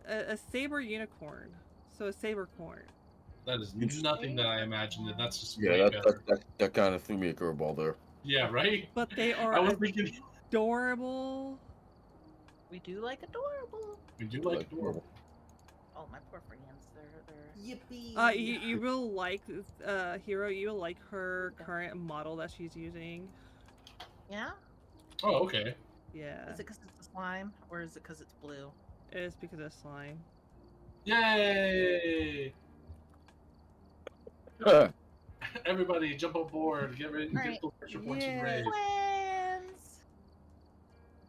S4: a saber unicorn. So a saber corn.
S2: That is nothing that I imagined. That's just
S1: Yeah,
S2: way
S1: that,
S2: better.
S1: that kind of threw me a curveball there.
S2: Yeah, right.
S4: But they
S2: I
S4: are
S2: was thinking
S4: adorable.
S3: We do like adorable.
S2: we do like adorable.
S3: Oh, my poor friends. They're
S5: Yippee!
S4: You will like Hero. You will like her current model that she's using.
S3: Yeah.
S2: Oh, okay.
S4: Yeah,
S3: Is it because it's a slime, or is it because it's blue?
S4: it is because of slime.
S2: Yay! Everybody, jump on board. Get ready.
S3: Alright.
S2: Get those extra points
S4: Yeah.
S2: in raid.
S3: Twins.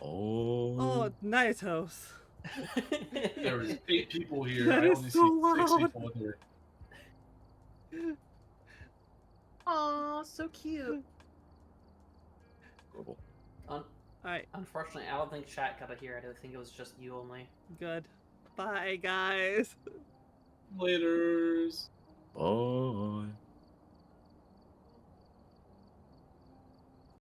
S4: Oh, Naotos.
S2: There is 8 people here.
S4: That
S2: I
S4: is
S2: only
S4: so
S2: see 6
S4: loud.
S2: people here.
S3: Aw, so cute.
S1: Horrible.
S4: Alright,
S5: Unfortunately, I don't think chat got to hear it. I think it was just you only.
S4: good. Bye, guys.
S2: Laters.
S1: Bye.